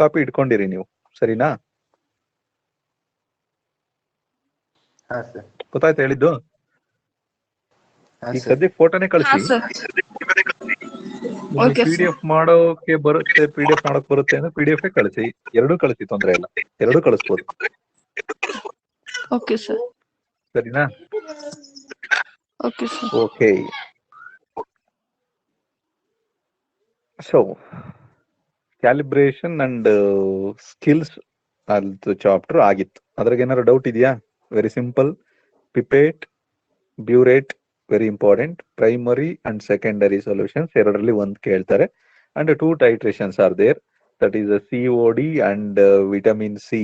Copy ಇಟ್ಕೊಂಡಿರಿ ನೀವು, ಸರಿನಾ? ಗೊತ್ತಾಯ್ತು ಹೇಳಿದ್ದು? ಈಗ ಸದ್ಯಕ್ಕೆ ಫೋಟೋನೇ ಕಳಿಸಿ. PDF ಮಾಡೋಕೆ ಬರುತ್ತೆ, PDF ಮಾಡೋಕ್ ಬರುತ್ತೆ ಅಂದ್ರೆ PDF ಕಳಿಸಿ, ಎರಡೂ ಕಳಿಸಿ, ತೊಂದ್ರೆ ಇಲ್ಲ, ಎರಡೂ ಕಳಿಸ್ಬೋದು. Okay sir. ಸರಿನಾ? Okay sir. Okay. So calibration and skills ಅದು ಚಾಪ್ಟರ್ ಆಗಿತ್ತು. ಅದ್ರಾಗ ಏನಾದ್ರು ಡೌಟ್ ಇದೆಯಾ? Very simple. Pipette, burette very important. Primary and secondary solutions ಎರಡರಲ್ಲಿ ಒಂದು ಕೇಳ್ತಾರೆ. And 2 titrations are there, that is COD and vitamin C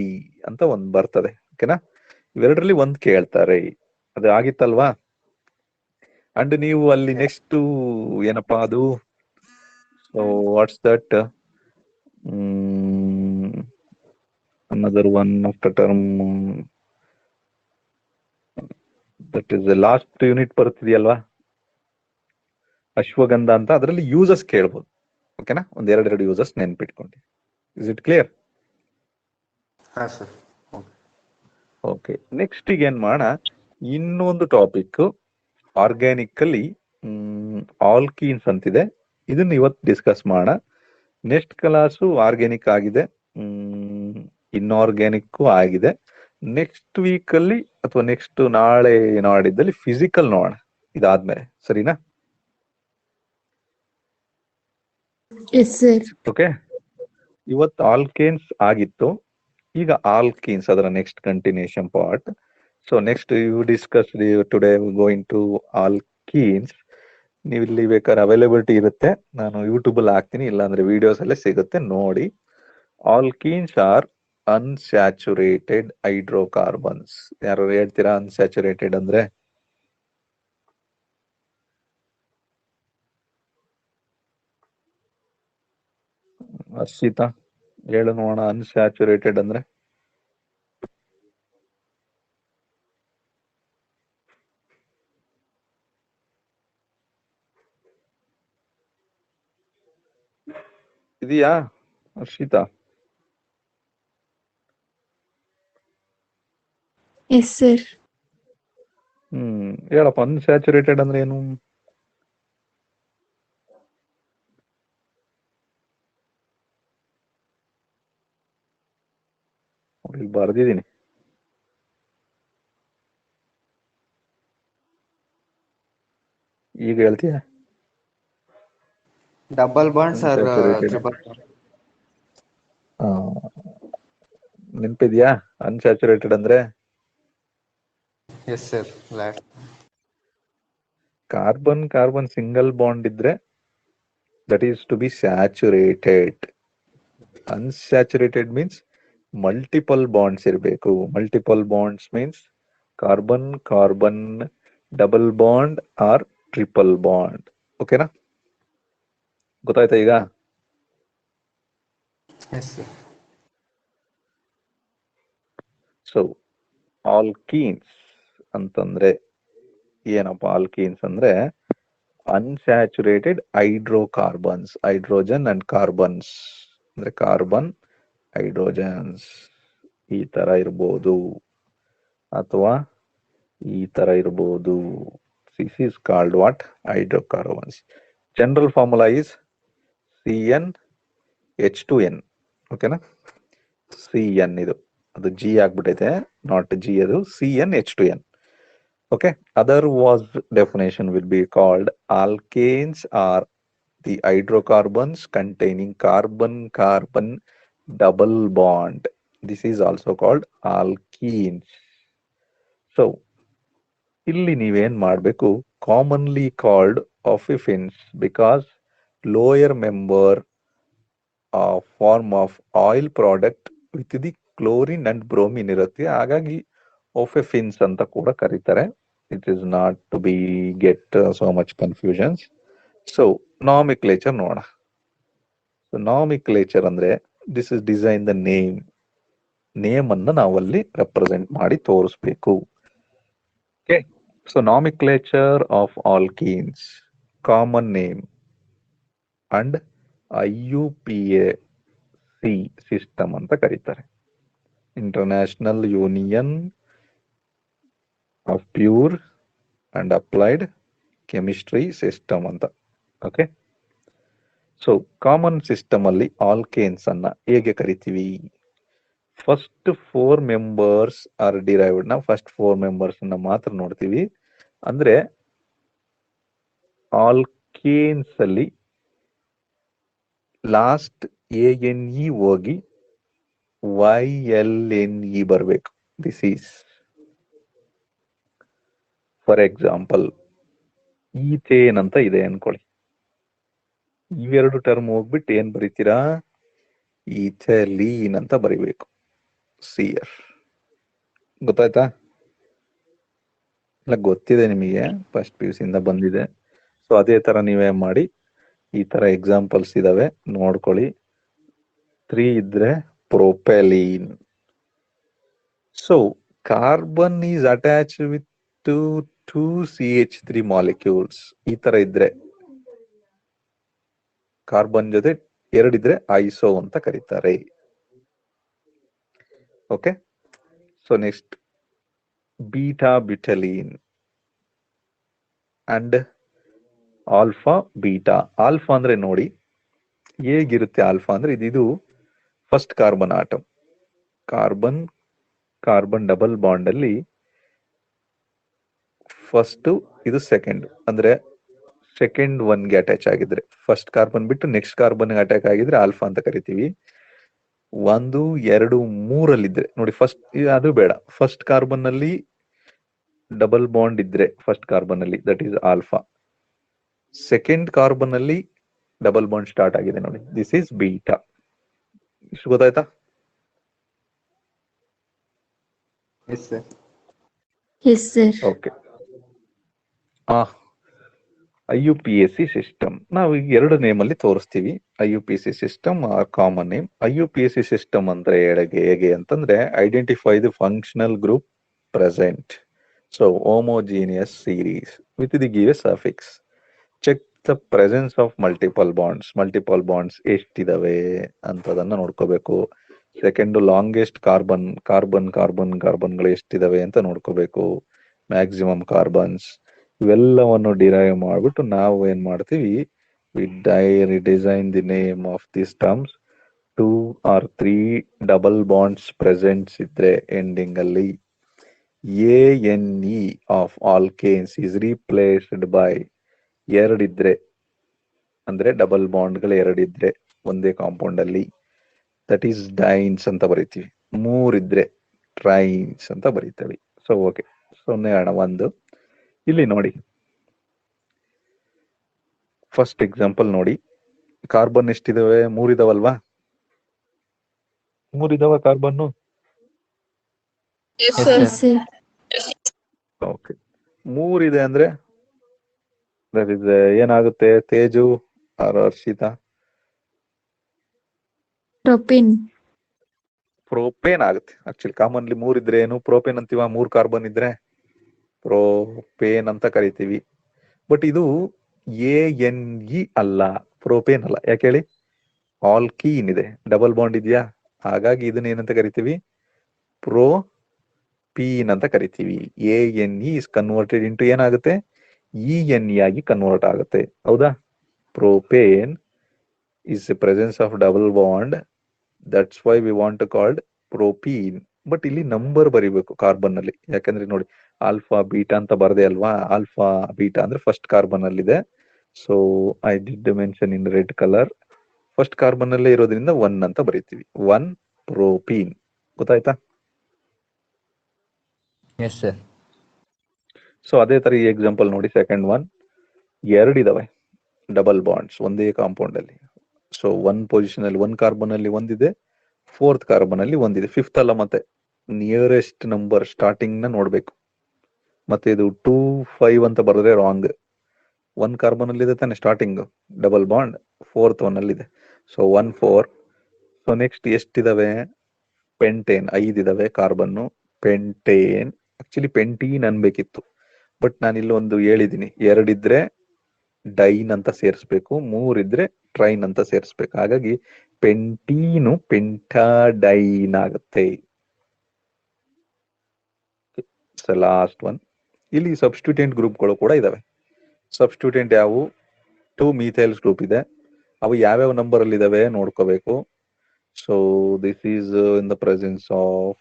ಅಂತ ಒಂದು ಬರ್ತದೆ. ಓಕೆನಾ? ಇವೆರಡರಲ್ಲಿ ಒಂದು ಕೇಳ್ತಾರೆ. ಅದು ಆಗಿತ್ತಲ್ವಾ? ಅಂಡ್ ನೀವು ಅಲ್ಲಿ ನೆಕ್ಸ್ಟ್ ಏನಪ್ಪಾ ಅದು, so what's that, another one of the term, that is the last unit ಬರ್ತಿದೆಯಲ್ವಾ, ಅಶ್ವಗಂಧ ಅಂತ, ಅದರಲ್ಲಿ ಯೂಸಸ್ ಕೇಳ್ಬೋದು. ಓಕೆನಾ? ಒಂದ್ ಎರಡೆರಡು ಯೂಸಸ್ ನೆನ್ಪಿಟ್ಕೊಂಡು. Is it clear? Okay. Next ಈಗ ಏನ್ ಮಾಡೋಣ, ಇನ್ನೊಂದು ಟಾಪಿಕ್ ಆರ್ಗ್ಯಾನಿಕಲಿ ಆಲ್ಕೀನ್ಸ್ ಅಂತಿದೆ, ಇದನ್ನ ಇವತ್ತು ಡಿಸ್ಕಸ್ ಮಾಡೋಣ. ನೆಕ್ಸ್ಟ್ ಕ್ಲಾಸು ಆರ್ಗ್ಯಾನಿಕ್ ಆಗಿದೆ, ಇನ್ಆರ್ಗ್ಯಾನಿಕ್ ಆಗಿದೆ. ನೆಕ್ಸ್ಟ್ ವೀಕ್ ಅಲ್ಲಿ ಅಥವಾ ನೆಕ್ಸ್ಟ್ ನಾಳೆ ನಾಡಿದ್ದಲ್ಲಿ ಫಿಸಿಕಲ್ ನೋಡೋಣ ಇದಾದ್ಮೇಲೆ, ಸರಿನಾ? ಓಕೆ. ಇವತ್ತು ಆಲ್ಕೇನ್ಸ್ ಆಗಿತ್ತು, ಈಗ ಆಲ್ಕೀನ್ಸ್ ಅದರ next continuation part. So next you discuss today going to alkenes. ನೀವು ಇಲ್ಲಿ ಬೇಕಾದ್ರೆ ಅವೈಲಬಿಲಿಟಿ ಇರುತ್ತೆ, ನಾನು ಯೂಟ್ಯೂಬ್ ಅಲ್ಲಿ ಹಾಕ್ತೀನಿ, ಇಲ್ಲಾಂದ್ರೆ ವಿಡಿಯೋಸ್ ಅಲ್ಲೇ ಸಿಗುತ್ತೆ, ನೋಡಿ. Alkenes R unsaturated hydrocarbons. ಯಾರು ಹೇಳ್ತೀರಾ ಅನ್ಸ್ಯಾಚುರೇಟೆಡ್ ಅಂದ್ರೆ? ಹರ್ಷಿತಾ ಹೇಳು ನೋಡೋಣ, ಅನ್ಸ್ಯಾಚುರೇಟೆಡ್ ಅಂದ್ರೆ? ಇದೆಯಾ ಹರ್ಷಿತಾ? Yes sir. ಹೇಳಪ್ಪ, ಅನ್ಸ್ಯಾಚುರೇಟೆಡ್ ಅಂದ್ರೆ ಏನು? ಇಲ್ಲಿ ಬರ್ದಿದ್ದೀನಿ. ಈಗ ಹೇಳ್ತೀಯ? ಡಬಲ್ ಬಾಂಡ್ಸ್ ಆರ್ ಟ್ರಿಪಲ್ ನೆನಪಿದ್ಯಾ ಅನ್ಸ್ಯಾಚುರೇಟೆಡ್ ಅಂದ್ರೆ? Yes sir. Carbon carbon single bond ಇದ್ರೆ that is to be saturated. Unsaturated means multiple bonds ಇರಬೇಕು. Multiple bonds means carbon carbon, double bond or triple bond. ಓಕೆನಾ? ಗೊತ್ತಾಯ್ತಾ ಈಗ? ಸೊ ಆಲ್ಕೀನ್ಸ್ ಅಂತಂದ್ರೆ ಏನಪ್ಪ? Alkenes ಅಂದ್ರೆ unsaturated hydrocarbons, hydrogen and carbons ಅಂದ್ರೆ carbon hydrogens ಈ ತರ ಇರ್ಬೋದು, ಅಥವಾ ಈ ತರ ಇರ್ಬೋದು. This is called what? Hydrocarbons. General formula is CnH2n. ಓಕೆನಾ? CN ಇದು, ಅದು G ಆಗ್ಬಿಟ್ಟೈತೆ, ನಾಟ್ G, ಅದು CnH2n. Okay, other was definition will be called alkanes are the hydrocarbons containing carbon-carbon double bond. This is also called alkenes. So, ಇಲ್ಲಿ ನೀವೇನ್ ಮಾಡಬೇಕು? Commonly called olefins because lower member of form of oil product with the chlorine and bromine ಇರುತ್ತೆ, ಹಾಗಾಗಿ olefins ಅಂತ ಕೂಡ ಕರೀತಾರೆ. It is not to be get so much confusions. So nomenclature ನೋಡೋಣ. So nomenclature ಅಂದ್ರೆ this is design the name. Name ಅನ್ನು ನಾವಲ್ಲಿ represent ಮಾಡಿ ತೋರಿಸ್ಬೇಕು. Okay. So nomenclature of alkenes, common name and IUPAC C system ಅಂತ ಕರೀತಾರೆ. International union of pure and applied chemistry system ಅಂತ. Okay, so common system ಅಲ್ಲಿ alkanes ಅನ್ನ ಹೇಗೆ ಕರಿತೀವಿ? First 4 members are derived. ನಾವು ಫಸ್ಟ್ 4 ಮೆಂಬರ್ಸ್ ಅನ್ನ ಮಾತ್ರ ನೋಡ್ತೀವಿ. ಅಂದ್ರೆ ಆಲ್ಕೇನ್ಸ್ ಅಲ್ಲಿ ಲಾಸ್ಟ್ ANE ಹೋಗಿ YLNE ಬರ್ಬೇಕು. This is for example ethane ಅಂತ ಇದೆ ಅನ್ಕೊಳ್ಳಿ. ಇವೆರಡು ಟರ್ಮ್ ಹೋಗ್ಬಿಟ್ಟು ಏನ್ ಬರೀತೀರಾ? ಈಥೆಲೀನ್ ಅಂತ ಬರಿಬೇಕು. CR ಗೊತ್ತಾಯ್ತಾ? ಇಲ್ಲ ಗೊತ್ತಿದೆ ನಿಮಗೆ, ಫಸ್ಟ್ PUC ಇಂದ ಬಂದಿದೆ. ಸೊ ಅದೇ ತರ ನೀವೇ ಮಾಡಿ. ಈ ತರ ಎಕ್ಸಾಂಪಲ್ಸ್ ಇದಾವೆ, ನೋಡ್ಕೊಳ್ಳಿ. 3 ಇದ್ರೆ propylene. So carbon is attach with 2 CH3 molecules. ಈ ತರ ಇದ್ರೆ ಕಾರ್ಬನ್ ಜೊತೆ 2 ಇದ್ರೆ ಐಸೋ ಅಂತ ಕರೀತಾರೆ. Okay, so next beta butylene and alpha beta. Alpha ಅಂದ್ರೆ ನೋಡಿ ಹೇಗಿರುತ್ತೆ. ಆಲ್ಫಾ ಅಂದ್ರೆ ಇದು first carbon atom. Carbon carbon double bond ಅಲ್ಲಿ ಫಸ್ಟ್, ಇದು ಸೆಕೆಂಡ್. ಅಂದ್ರೆ ಸೆಕೆಂಡ್ ಒನ್ಗೆ ಅಟ್ಯಾಚ್ ಆಗಿದ್ರೆ, ಫಸ್ಟ್ ಕಾರ್ಬನ್ ಬಿಟ್ಟು ನೆಕ್ಸ್ಟ್ ಕಾರ್ಬನ್ ಅಟ್ಯಾಕ್ ಆಗಿದ್ರೆ ಆಲ್ಫಾ ಅಂತ ಕರಿತೀವಿ. 1, 2, 3 ಇದ್ರೆ ನೋಡಿ, ಫಸ್ಟ್ ಅದು ಬೇಡ. ಫಸ್ಟ್ ಕಾರ್ಬನ್ ಅಲ್ಲಿ ಡಬಲ್ ಬಾಂಡ್ ಇದ್ರೆ ಫಸ್ಟ್ ಕಾರ್ಬನ್ ಅಲ್ಲಿ, that is alpha. Second carbon ಅಲ್ಲಿ ಡಬಲ್ ಬಾಂಡ್ ಸ್ಟಾರ್ಟ್ ಆಗಿದೆ ನೋಡಿ, ದಿಸ್ ಈಸ್ ಬೀಟಾ. ಇಷ್ಟು ಗೊತ್ತಾಯ್ತಾ? Yes, sir. Yes, sir. Okay. IUPAC system ನಾವು ಈಗ 2 ನೇಮ್ ಅಲ್ಲಿ ತೋರಿಸ್ತೀವಿ. IUPAC system or common name. IUPAC system ಅಂದ್ರೆ ಹೇಗೆ ಅಂತಂದ್ರೆ identify the functional group present. So homogeneous series with the give a suffix. Check the presence of multiple bonds. Multiple bonds ಎಷ್ಟಿದಾವೆ ಅಂತದನ್ನ ನೋಡ್ಕೋಬೇಕು. ಸೆಕೆಂಡ್ ಲಾಂಗೆಸ್ಟ್ ಕಾರ್ಬನ್ಗಳು ಎಷ್ಟಿದಾವೆ ಅಂತ ನೋಡ್ಕೋಬೇಕು. ಮ್ಯಾಕ್ಸಿಮಮ್ ಕಾರ್ಬನ್ಸ್ ಇವೆಲ್ಲವನ್ನು derive ಮಾಡ್ಬಿಟ್ಟು ನಾವು ಏನ್ ಮಾಡ್ತೀವಿ, design the name of this terms. 2 or 3 double bonds presents ಇದ್ರೆ ಎಂಡಿಂಗ್ ಅಲ್ಲಿ ANE of alkanes is replaced by 2 ಇದ್ರೆ, ಅಂದ್ರೆ ಡಬಲ್ ಬಾಂಡ್ಗಳು 2 ಇದ್ರೆ ಒಂದೇ ಕಾಂಪೌಂಡ್ ಅಲ್ಲಿ, ದಟ್ ಈಸ್ ಡೈನ್ಸ್ ಅಂತ ಬರೀತೀವಿ. 3 ಇದ್ರೆ ಟ್ರೈನ್ಸ್ ಅಂತ ಬರೀತೀವಿ. ಸೊ ಓಕೆ, 1 ಇಲ್ಲಿ ನೋಡಿ. ಫಸ್ಟ್ ಎಕ್ಸಾಂಪಲ್ ನೋಡಿ, ಕಾರ್ಬನ್ ಎಷ್ಟಿದಾವೆ? 3 ಇದಾವಲ್ವಾ? 3 ಇದಾವ ಕಾರ್ಬನ್ನು? Yes, sir. ಓಕೆ, 3 ಇದೆ ಅಂದ್ರೆ ದಟ್ ಇಸ್ ಏನಾಗುತ್ತೆ? Teju or Harshitha? Propane. Propane ಆಗುತ್ತೆ. ಆಕ್ಚುಲಿ ಕಾಮನ್ಲಿ 3 ಇದ್ರೆ ಏನು ಪ್ರೋಪೇನ್ ಅಂತೀವ. 3 ಕಾರ್ಬನ್ ಇದ್ರೆ ಪ್ರೋಪೇನ್ ಅಂತ ಕರಿತೀವಿ. ಬಟ್ ಇದು ANE ಅಲ್ಲ, ಪ್ರೋಪೇನ್ ಅಲ್ಲ. ಯಾಕೆ ಹೇಳಿ? ಆಲ್ಕೀನ್ ಇದೆ, ಡಬಲ್ ಬಾಂಡ್ ಇದೆಯಾ, ಹಾಗಾಗಿ ಇದನ್ನ ಏನಂತ ಕರಿತೀವಿ? ಪ್ರೋಪೀನ್ ಅಂತ ಕರಿತೀವಿ. ANE ಇಸ್ ಕನ್ವರ್ಟೆಡ್ ಇಂಟು ಏನಾಗುತ್ತೆ? ENE ಆಗಿ ಕನ್ವರ್ಟ್ ಆಗುತ್ತೆ. ಹೌದಾ? Propane is presence of double bond, that's why we want to called propene. But ಇಲ್ಲಿ ನಂಬರ್ ಬರಿಬೇಕು ಕಾರ್ಬನ್ ಅಲ್ಲಿ. ಯಾಕಂದ್ರೆ ನೋಡಿ, ಆಲ್ಫಾ ಬೀಟಾ ಅಂತ ಬರ್ದೆ ಅಲ್ವಾ? ಆಲ್ಫಾ ಬೀಟಾ ಅಂದ್ರೆ ಫಸ್ಟ್ ಕಾರ್ಬನ್ ಅಲ್ಲಿ ಇದೆ. So I did mention in red colour. First carbon ಅಲ್ಲೇ ಇರೋದ್ರಿಂದ 1 ಅಂತ ಬರೀತೀವಿ. 1 ಪ್ರೋಪೀನ್. ಗೊತ್ತಾಯ್ತಾ? Yes, sir. ಸೊ ಅದೇ ತರ ಈ ಎಕ್ಸಾಂಪಲ್ ನೋಡಿ, ಸೆಕೆಂಡ್ 2 ಇದಾವೆ ಡಬಲ್ ಬಾಂಡ್ಸ್ ಒಂದೇ ಕಾಂಪೌಂಡ್ ಅಲ್ಲಿ. ಸೊ 1 ಪೊಸಿಷನ್ ಅಲ್ಲಿ 1 ಕಾರ್ಬನ್ ಅಲ್ಲಿ 1 ಇದೆ, 4th ಕಾರ್ಬನ್ ಅಲ್ಲಿ 1 ಇದೆ. 5th ಅಲ್ಲ, ಮತ್ತೆ ನಿಯರೆಸ್ಟ್ ನಂಬರ್ ಸ್ಟಾರ್ಟಿಂಗ್ ನ ನೋಡ್ಬೇಕು. ಮತ್ತೆ ಇದು 2, 5 ಅಂತ ಬರೆದ್ರೆ ರಾಂಗ್. 1 ಕಾರ್ಬನ್ ಅಲ್ಲಿ ಇದೆ ತಾನೆ starting double bond, 4th one ಅಲ್ಲಿ ಇದೆ. ಸೊ 1, 4. ಸೊ ನೆಕ್ಸ್ಟ್ ಎಷ್ಟಿದಾವೆ? ಪೆಂಟೇನ್ 5 ಇದಾವೆ ಕಾರ್ಬನ್ನು. ಪೆಂಟೇನ್ ಆಕ್ಚುಲಿ ಪೆಂಟೀನ್ ಅನ್ಬೇಕಿತ್ತು, ಬಟ್ ನಾನು ಇಲ್ಲಿ ಒಂದು ಹೇಳಿದೀನಿ. 2 ಇದ್ರೆ ಡೈನ್ ಅಂತ ಸೇರಿಸ್ಬೇಕು, 3 ಇದ್ರೆ ಟ್ರೈನ್ ಅಂತ ಸೇರಿಸ್ಬೇಕು. ಹಾಗಾಗಿ ಪೆಂಟೀನು ಪೆಂಟಾಡೈನ್ ಆಗುತ್ತೆ. Last one. ಇಲ್ಲಿ ಸಬ್ಸ್ಟಿಟ್ಯೂಟೆಂಟ್ ಗ್ರೂಪ್ಗಳು ಕೂಡ ಇದಾವೆ. ಸಬ್ಸ್ಟಿಟ್ಯೂಟೆಂಟ್ ಯಾವುವು? 2 ಮೀಥೈಲ್ಸ್ ಗ್ರೂಪ್ ಇದೆ. ಅವು ಯಾವ್ಯಾವ ನಂಬರ್ ಅಲ್ಲಿ ಇದಾವೆ ನೋಡ್ಕೋಬೇಕು. So this is in the presence of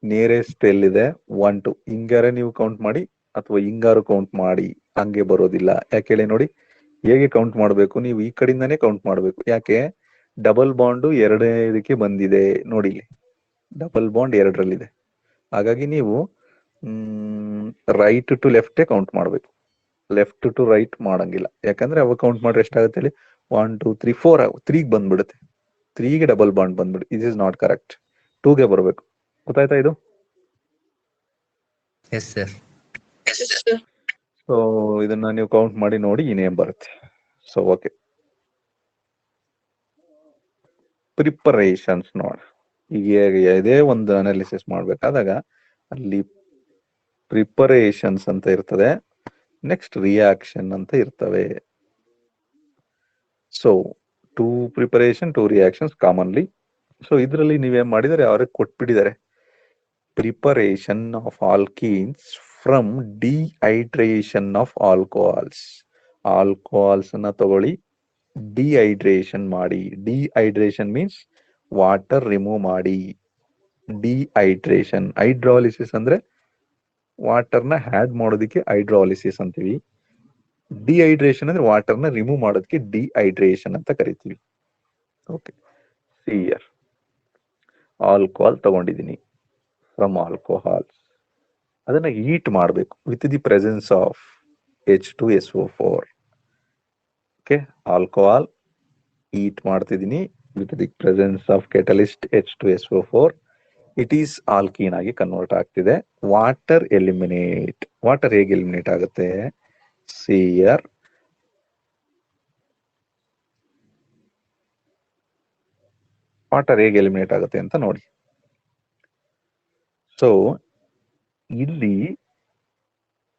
nearest ಎಲ್ಲಿದೆ 1 2 ಹಿಂಗಾರೆ ನೀವು ಕೌಂಟ್ ಮಾಡಿ ಅಥವಾ ಹಿಂಗಾರು ಕೌಂಟ್ ಮಾಡಿ, ಹಂಗೆ ಬರೋದಿಲ್ಲ. ಯಾಕೆ ಹೇಳಿ ನೋಡಿ, ಹೇಗೆ ಕೌಂಟ್ ಮಾಡಬೇಕು? ನೀವು ಈ ಕಡೆಯಿಂದಾನೇ ಕೌಂಟ್ ಮಾಡಬೇಕು. ಯಾಕೆ? ಡಬಲ್ ಬಾಂಡು ಎರಡನೇದಕ್ಕೆ ಬಂದಿದೆ ನೋಡಿ, ಇಲ್ಲಿ ಡಬಲ್ ಬಾಂಡ್ 2ರಲ್ಲಿದೆ. ಹಾಗಾಗಿ ನೀವು ರೈಟ್ ಟು ಲೆಫ್ಟೇ ಕೌಂಟ್ ಮಾಡಬೇಕು, ಲೆಫ್ಟ್ ಟು ರೈಟ್ ಮಾಡಂಗಿಲ್ಲ. ಯಾಕಂದ್ರೆ ಅವಾಗ ಕೌಂಟ್ ಮಾಡ್ರೆ ಎಷ್ಟಾಗುತ್ತೆ ಹೇಳಿ? 1 2 3 4 3ಗೆ ಬಂದ್ಬಿಡುತ್ತೆ. 3ಗೆ ಡಬಲ್ ಬಾಂಡ್ ಬಂದ್ಬಿಡು. Is is not correct. 2ಗೆ ಬರಬೇಕು. ಗೊತ್ತಾಯ್ತಾ ಇದು? Yes sir. ಸೊ ಇದನ್ನ ನೀವು ಕೌಂಟ್ ಮಾಡಿ ನೋಡಿ ಇನ್ನೇನ್ ಬರುತ್ತೆ. ಸೊ ಓಕೆ, ಪ್ರಿಪರೇಷನ್ಸ್ ನೋಡ. ಈಗ ಇದೇ ಒಂದು ಅನಾಲಿಸಿಸ್ ಮಾಡ್ಬೇಕಾದಾಗ ಅಲ್ಲಿ ಪ್ರಿಪರೇಷನ್ಸ್ ಅಂತ ಇರ್ತದೆ, ನೆಕ್ಸ್ಟ್ ರಿಯಾಕ್ಷನ್ ಅಂತ ಇರ್ತವೆ. So 2 preparation 2 reactions commonly. So ಇದರಲ್ಲಿ ನೀವೇನ್ ಮಾಡಿದರೆ ಅವ್ರಿಗೆ ಕೊಟ್ಬಿಟ್ಟಿದ್ದಾರೆ preparation of alkenes from dehydration of alcohols. Alcohols ಅನ್ನ ತಗೊಳ್ಳಿ, ಡಿಹೈಡ್ರೇಷನ್ ಮಾಡಿ. ಡಿಹೈಡ್ರೇಷನ್ ಮೀನ್ಸ್ ವಾಟರ್ ರಿಮೂವ್ ಮಾಡಿ. ಡಿಹೈಡ್ರೇಷನ್, ಹೈಡ್ರಾಲಿಸಿಸ್ ಅಂದ್ರೆ ವಾಟರ್ನ ಆಡ್ ಮಾಡೋದಕ್ಕೆ ಹೈಡ್ರಾಲಿಸಿಸ್ ಅಂತೀವಿ. ಡಿಹೈಡ್ರೇಷನ್ ಅಂದ್ರೆ ವಾಟರ್ನ ರಿಮೂವ್ ಮಾಡೋದಕ್ಕೆ ಡಿಹೈಡ್ರೇಷನ್ ಅಂತ ಕರಿತೀವಿ. ಓಕೆ, ಸಿಯರ್ ಆಲ್ಕೋಹಾಲ್ ತಗೊಂಡಿದ್ದೀನಿ ಫ್ರಮ್ ಆಲ್ಕೋಹಾಲ್ಸ್. ಅದನ್ನ ಹೀಟ್ ಮಾಡಬೇಕು with the presence of H2SO4. Okay, alcohol heat ಮಾಡ್ತಿದ್ದೀನಿ with the presence of catalyst H2SO4. It is alkene ಆಗಿ ಕನ್ವರ್ಟ್ ಆಗ್ತಿದೆ. Water eliminate. ವಾಟರ್ ಹೇಗೆ ಎಲಿಮಿನೇಟ್ ಆಗುತ್ತೆ? ಸಿಯರ್ ವಾಟರ್ ಹೇಗೆ ಎಲಿಮಿನೇಟ್ ಆಗುತ್ತೆ ಅಂತ ನೋಡಿ. ಸೊ ಇಲ್ಲಿ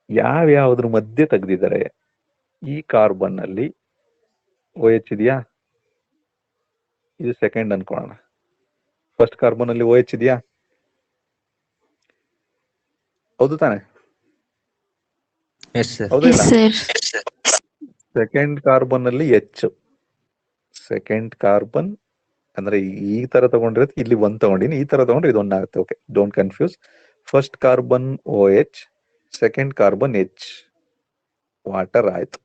ಯಾವ್ಯಾವ್ದ್ರ ಮಧ್ಯೆ ತೆಗೆದಿದ್ದಾರೆ? ಈ ಕಾರ್ಬನ್ ಅಲ್ಲಿ OH ಇದೆಯಾ? ಇದು ಸೆಕೆಂಡ್ ಅನ್ಕೊಳ್ಳೋಣ. ಫಸ್ಟ್ ಕಾರ್ಬನ್ ಅಲ್ಲಿ OH ಇದೆಯಾ? ಹೌದು ತಾನೆ? Yes sir. ಹೌದಿಲ್ಲ? Yes, sir. ಸೆಕೆಂಡ್ ಕಾರ್ಬನ್ ಅಲ್ಲಿ H. ಸೆಕೆಂಡ್ ಕಾರ್ಬನ್ ಅಂದ್ರೆ ಈ ತರ ತಗೊಂಡಿರತ್ತೆ, ಇಲ್ಲಿ 1 ತಗೊಂಡಿನಿ, ಈ ತರ ತಗೊಂಡ್ರೆ ಇದು 1 ಆಗುತ್ತೆ. Okay, don't confuse. First carbon OH, second carbon H. Water ಆಯ್ತು.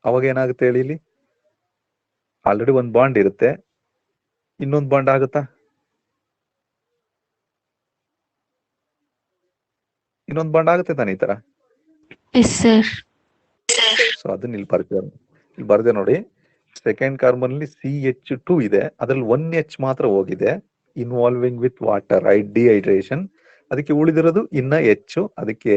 ಅವಾಗ ಏನಾಗುತ್ತೆ ಹೇಳಿ? ಇಲ್ಲಿ ಆಲ್ರೆಡಿ 1 ಬಾಂಡ್ ಇರುತ್ತೆ, ಇನ್ನೊಂದು ಬಾಂಡ್ ಆಗುತ್ತಾ? ಇನ್ನೊಂದು ಬಾಂಡ್ ಆಗುತ್ತೆ ತಾನೆ ಈ ತರ? Yes, sir. ಸೊ ಅದನ್ನ ಇಲ್ಲಿ ಬರ್ದೆ ನೋಡಿ. ಸೆಕೆಂಡ್ ಕಾರ್ಬನ್ ಅಲ್ಲಿ CH2 ಇದೆ, ಅದ್ರಲ್ಲಿ 1H ಮಾತ್ರ ಹೋಗಿದೆ, ಇನ್ವಾಲ್ವಿಂಗ್ ವಿತ್ ವಾಟರ್, ಡಿಹೈಡ್ರೇಷನ್. ಅದಕ್ಕೆ ಉಳಿದಿರೋದು ಇನ್ನ H, ಅದಕ್ಕೆ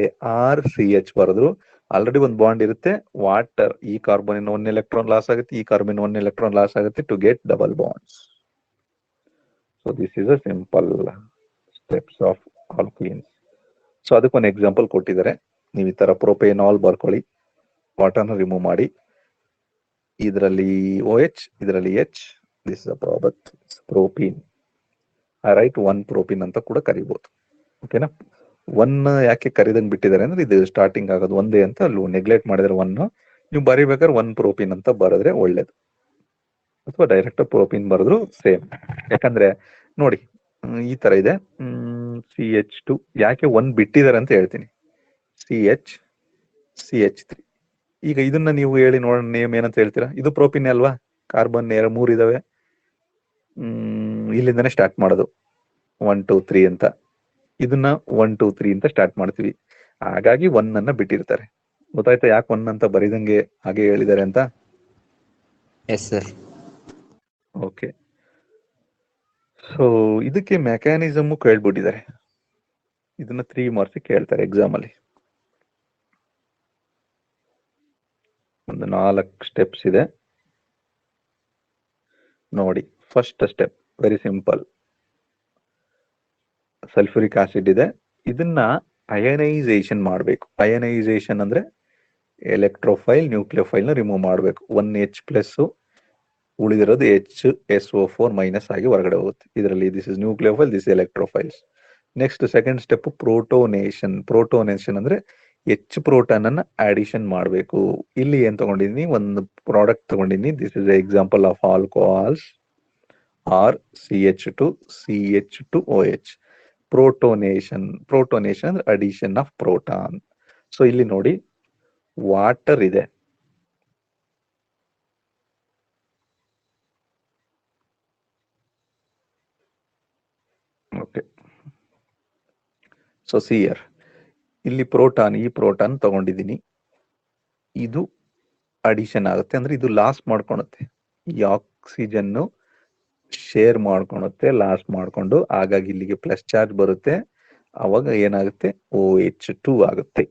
RCH ಬರೆದ್ರು. ಆಲ್ರೆಡಿ 1 ಬಾಂಡ್ ಇರುತ್ತೆ. ವಾಟರ್, ಈ ಕಾರ್ಬನ್ ಇನ್ನು 1 ಎಲೆಕ್ಟ್ರಾನ್ ಲಾಸ್ ಆಗುತ್ತೆ, ಈ ಕಾರ್ಬನ್ 1 ಎಲೆಕ್ಟ್ರಾನ್ ಲಾಸ್ ಆಗುತ್ತೆ to get double bonds. So this is a simple steps of alkenes. ಸೊ ಅದಕ್ಕೊಂದು ಎಕ್ಸಾಂಪಲ್ ಕೊಟ್ಟಿದ್ದಾರೆ. ನೀವು ಈ ತರ ಪ್ರೊಪೇನಾಲ್ ಬರ್ಕೊಳ್ಳಿ, ವಾಟರ್ನ ರಿಮೂವ್ ಮಾಡಿ. ಇದರಲ್ಲಿ OH, ಇದರಲ್ಲಿ H. This is a product, propene. Right, 1 propene ಅಂತ ಕೂಡ ಕರಿಬಹುದು. ಓಕೆನಾ? 1 ಯಾಕೆ ಕರಿದಂಗ್ ಬಿಟ್ಟಿದ್ದಾರೆ ಅಂದ್ರೆ ಇದು ಸ್ಟಾರ್ಟಿಂಗ್ ಆಗೋದು ಒಂದೇ ಅಂತ ಅಲ್ಲಿ ನೆಗ್ಲೆಕ್ಟ್ ಮಾಡಿದ್ರೆ 1. ನೀವು ಬರಿಬೇಕಾದ್ರೆ 1 ಪ್ರೋಪೀನ್ ಅಂತ ಬರೆದ್ರೆ ಒಳ್ಳೇದು, ಅಥವಾ ಡೈರೆಕ್ಟ್ ಪ್ರೋಪೀನ್ ಬರೆದ್ರು ಸೇಮ್. ಯಾಕಂದ್ರೆ ನೋಡಿ ಈ ತರ ಇದೆ. CH2 ಯಾಕೆ 1 ಬಿಟ್ಟಿದ್ದಾರೆ ಅಂತ ಹೇಳ್ತೀನಿ. CH3. ಈಗ ಇದನ್ನ ನೀವು ಹೇಳಿ ನೋಡೋಣ, ನೇಮ್ ಏನಂತ ಹೇಳ್ತೀರಾ? ಇದು ಪ್ರೋಪೀನ್ ಅಲ್ವಾ? ಕಾರ್ಬನ್ 3 ಇದಾವೆ. ಇಲ್ಲಿಂದಾನೆ ಸ್ಟಾರ್ಟ್ ಮಾಡೋದು 1 2 3 ಅಂತ. ಇದನ್ನ 1 2 3 ಅಂತ ಸ್ಟಾರ್ಟ್ ಮಾಡ್ತೀವಿ. ಹಾಗಾಗಿ 1 ಅನ್ನ ಬಿಟ್ಟಿರ್ತಾರೆ. ಗೊತ್ತಾಯ್ತಾ ಯಾಕೆ 1 ಅಂತ ಬರಿದಂಗೆ ಹಾಗೆ ಹೇಳಿದ್ದಾರೆ ಅಂತ? Yes sir. ಓಕೆ, ಸೊ ಇದಕ್ಕೆ ಮೆಕ್ಯಾನಿಸಮ್ ಕೇಳ್ಬಿಟ್ಟಿದ್ದಾರೆ. ಇದನ್ನ 3 ಮಾರ್ಕ್ಸ್ ಕೇಳ್ತಾರೆ ಎಕ್ಸಾಮ್ ಅಲ್ಲಿ. ಒಂದು 4 ಸ್ಟೆಪ್ಸ್ ಇದೆ ನೋಡಿ. First step very simple. Sulphuric acid ಇದೆ, ಇದನ್ನ ಅಯನೈಸೇಷನ್ ಮಾಡಬೇಕು. ಅಯನೈಸೇಷನ್ ಅಂದ್ರೆ ಎಲೆಕ್ಟ್ರೋಫೈಲ್ ನ್ಯೂಕ್ಲಿಯೋಫೈಲ್ ನ ರಿಮೂವ್ ಮಾಡಬೇಕು. 1H+ ಉಳಿದಿರೋದು HSO4- ಆಗಿ ಹೊರಗಡೆ ಹೋಗುತ್ತೆ. ಇದರಲ್ಲಿ this is nucleophile, this electrophiles. Next second step protonation. Protonation ಅಂದ್ರೆ H ಪ್ರೋಟಾನ್ ಅನ್ನ ಅಡಿಷನ್ ಮಾಡಬೇಕು. ಇಲ್ಲಿ ಏನ್ ತಗೊಂಡಿದೀನಿ, ಒಂದು ಪ್ರಾಡಕ್ಟ್ ತಗೊಂಡಿನಿ. This is example of alcohols or CH2CH2OH. Protonation. Protonation ಅಂದ್ರೆ ಅಡಿಷನ್ ಆಫ್ ಪ್ರೋಟಾನ್. ಸೊ ಇಲ್ಲಿ ನೋಡಿ ವಾಟರ್ ಇದೆ, ಓಕೆ. ಸೊ ಸಿಯರ್ ಇಲ್ಲಿ ಪ್ರೋಟಾನ್, ಈ ಪ್ರೋಟಾನ್ ತಗೊಂಡಿದ್ದೀನಿ, ಇದು ಅಡಿಷನ್ ಆಗುತ್ತೆ, ಅಂದ್ರೆ ಇದು ಲಾಸ್ ಮಾಡ್ಕೊಳುತ್ತೆ, ಈ ಆಕ್ಸಿಜನ್ ಶೇರ್ ಮಾಡ್ಕೊಳುತ್ತೆ, ಲಾಸ್ ಮಾಡ್ಕೊಂಡು, ಹಾಗಾಗಿ ಇಲ್ಲಿಗೆ ಪ್ಲಸ್ ಚಾರ್ಜ್ ಬರುತ್ತೆ. ಅವಾಗ ಏನಾಗುತ್ತೆ, OH2 ಆಗುತ್ತೆ.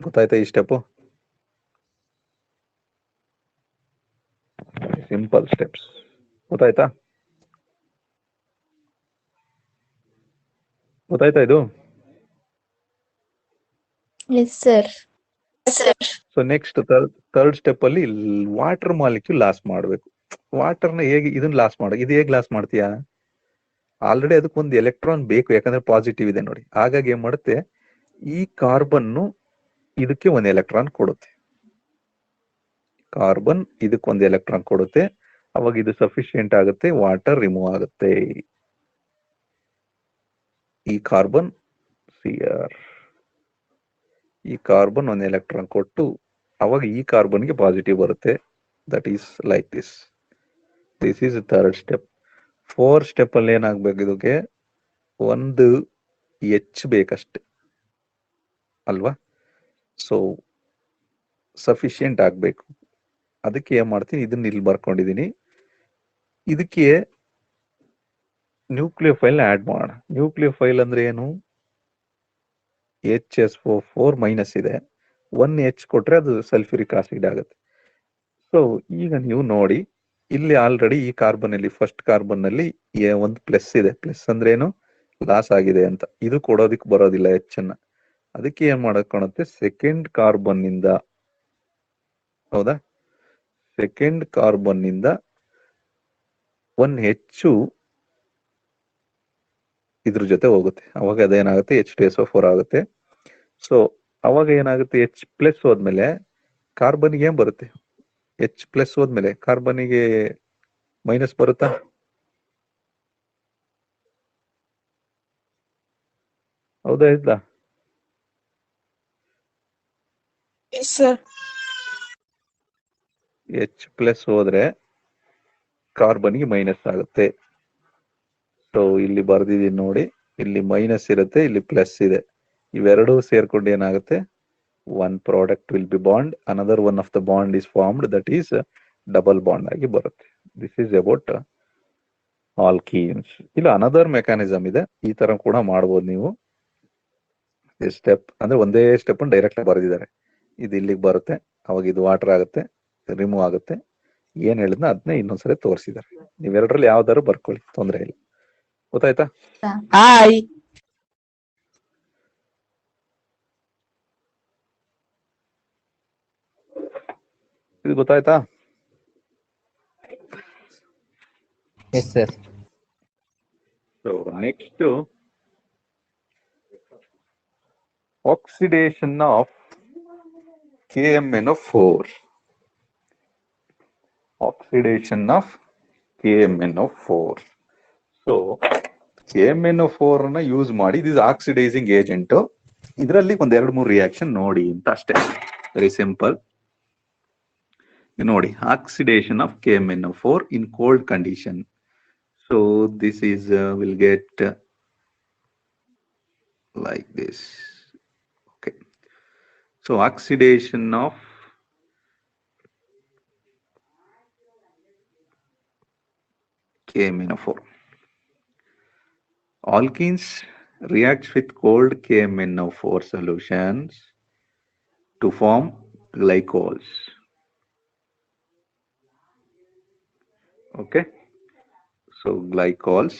ಗೊತ್ತಾಯ್ತಾ ಈ ಸ್ಟೆಪ್? Simple steps. ಗೊತ್ತಾಯ್ತಾ ಇದು? Yes, sir. So next third step ಅಲ್ಲಿ ವಾಟರ್ ಮಾಲಿಕ್ಯೂಲ್ ಲಾಸ್ ಮಾಡಬೇಕು. ವಾಟರ್ನ ಹೇಗೆ ಇದನ್ನ ಲಾಸ್ ಇದು ಹೇಗೆ ಲಾಸ್ ಮಾಡ್ತೀಯಾ? ಆಲ್ರೆಡಿ ಅದಕ್ಕೊಂದು ಎಲೆಕ್ಟ್ರಾನ್ ಬೇಕು, ಯಾಕಂದ್ರೆ ಪಾಸಿಟಿವ್ ಇದೆ ನೋಡಿ. ಹಾಗಾಗಿ ಏನ್ ಮಾಡುತ್ತೆ, ಈ ಕಾರ್ಬನ್ ಇದಕ್ಕೆ ಒಂದು ಎಲೆಕ್ಟ್ರಾನ್ ಕೊಡುತ್ತೆ, ಕಾರ್ಬನ್ ಇದಕ್ಕೊಂದು ಎಲೆಕ್ಟ್ರಾನ್ ಕೊಡುತ್ತೆ. ಅವಾಗ ಇದು ಸಫಿಶಿಯೆಂಟ್ ಆಗುತ್ತೆ, ವಾಟರ್ ರಿಮೂವ್ ಆಗುತ್ತೆ. ಈ ಕಾರ್ಬನ್ ಈ ಕಾರ್ಬನ್ ಒಂದು ಎಲೆಕ್ಟ್ರಾನ್ ಕೊಟ್ಟು ಅವಾಗ ಈ ಕಾರ್ಬನ್ಗೆ ಪಾಸಿಟಿವ್ ಬರುತ್ತೆ. That is like this. This is third step. Fourth step ಅಲ್ಲಿ ಏನಾಗ್ಬೇಕು, ಇದಕ್ಕೆ ಒಂದು H ಬೇಕಷ್ಟೆ ಅಲ್ವಾ? ಸೊ ಸಫಿಶಿಯೆಂಟ್ ಆಗ್ಬೇಕು. ಅದಕ್ಕೆ ಏನ್ ಮಾಡ್ತೀನಿ, ಇದನ್ನ ಇಲ್ಲಿ ಬರ್ಕೊಂಡಿದೀನಿ. ಇದಕ್ಕೆ ನ್ಯೂಕ್ಲಿಯೋಫೈಲ್ ಆಡ್ ಮಾಡೋಣ. ನ್ಯೂಕ್ಲಿಯೋಫೈಲ್ ಅಂದ್ರೆ ಏನು? HSO4- ಇದೆ, 1H ಕೊಟ್ರೆ ಅದು ಸಲ್ಫ್ಯೂರಿಕ್ ಆಸಿಡ್ ಆಗುತ್ತೆ. ಸೊ ಈಗ ನೀವು ನೋಡಿ, ಇಲ್ಲಿ ಆಲ್ರೆಡಿ ಈ ಕಾರ್ಬನ್ ಅಲ್ಲಿ, ಫಸ್ಟ್ ಕಾರ್ಬನ್ ಅಲ್ಲಿ ಒಂದು ಪ್ಲಸ್ ಇದೆ. ಪ್ಲಸ್ ಅಂದ್ರೆ ಏನು, ಲಾಸ್ ಆಗಿದೆ ಅಂತ. ಇದು ಕೊಡೋದಿಕ್ ಬರೋದಿಲ್ಲ H ಅನ್ನ. ಅದಕ್ಕೆ ಏನ್ ಮಾಡಕೊಳ್ಳುತ್ತೆ, ಸೆಕೆಂಡ್ ಕಾರ್ಬನ್ ನಿಂದ, ಹೌದಾ, ಸೆಕೆಂಡ್ ಕಾರ್ಬನ್ ನಿಂದ 1H ಇದ್ರ ಜೊತೆ ಹೋಗುತ್ತೆ. ಅವಾಗ ಅದೇನಾಗುತ್ತೆ, H2SO4 ಆಗುತ್ತೆ. ಸೊ ಅವಾಗ ಏನಾಗುತ್ತೆ, H+ ಹೋದ್ಮೇಲೆ ಕಾರ್ಬನ್ಗೆ ಏನ್ ಬರುತ್ತೆ, H+ ಹೋದ್ಮೇಲೆ ಕಾರ್ಬನ್ಗೆ ಮೈನಸ್ ಬರುತ್ತಾ? ಹೌದಾ ಇಲ್ಲ? H+ ಹೋದ್ರೆ ಕಾರ್ಬನ್ಗೆ ಮೈನಸ್ ಆಗುತ್ತೆ. ಸೊ ಇಲ್ಲಿ ಬರ್ದಿದೀನಿ ನೋಡಿ, ಇಲ್ಲಿ ಮೈನಸ್ ಇರುತ್ತೆ, ಇಲ್ಲಿ ಪ್ಲಸ್ ಇದೆ. ಇವೆರಡೂ ಸೇರ್ಕೊಂಡು ಏನಾಗುತ್ತೆ, one product will be bond, another one of the bond is formed, that is double bond ಆಗಿ ಬರುತ್ತೆ. This is about alkenes. ಇಲ್ಲ ಅನದರ್ ಮೆಕ್ಯಾನಿಸಮ್ ಇದೆ, ಈ ತರ ಕೂಡ ಮಾಡ್ಬೋದು ನೀವು. ಸ್ಟೆಪ್ ಅಂದ್ರೆ ಒಂದೇ ಸ್ಟೆಪ್ ಡೈರೆಕ್ಟ್ ಆಗಿ ಬರೆದಿದ್ದಾರೆ. ಇದು ಇಲ್ಲಿಗೆ ಬರುತ್ತೆ, ಅವಾಗ ಇದು ವಾಟರ್ ಆಗುತ್ತೆ, ರಿಮೂವ್ ಆಗುತ್ತೆ. ಏನ್ ಹೇಳಿದ್ನ ಅದನ್ನೇ ಇನ್ನೊಂದ್ಸರಿ ತೋರಿಸಿದ್ದಾರೆ. ನೀವೆರಡರಲ್ಲಿ ಯಾವ್ದಾದ್ರು ಬರ್ಕೊಳ್ಳಿ, ತೊಂದರೆ ಇಲ್ಲ. ಗೊತ್ತಾಯ್ತಾ? ಹಾಯ್. ಇದು ಗೊತ್ತಾಯ್ತಾ? Yes, sir. So next, oxidation of KMnO4. Oxidation of KMnO4. So KMnO4 ನ ಯೂಸ್ ಮಾಡಿ, ದಿಸ್ ಆಕ್ಸಿಡೈಸಿಂಗ್ ಏಜೆಂಟ್. ಇದರಲ್ಲಿ ಒಂದ್ 2-3 ರಿಯಾಕ್ಷನ್ ನೋಡಿ ಅಂತ ಅಷ್ಟೇ. Very simple. ನೋಡಿ, oxidation of KMnO4 in cold condition. So this is will get like this. Okay. So oxidation of KMnO4. Alkenes reacts with cold KMnO4 solutions to form glycols. Okay. So glycols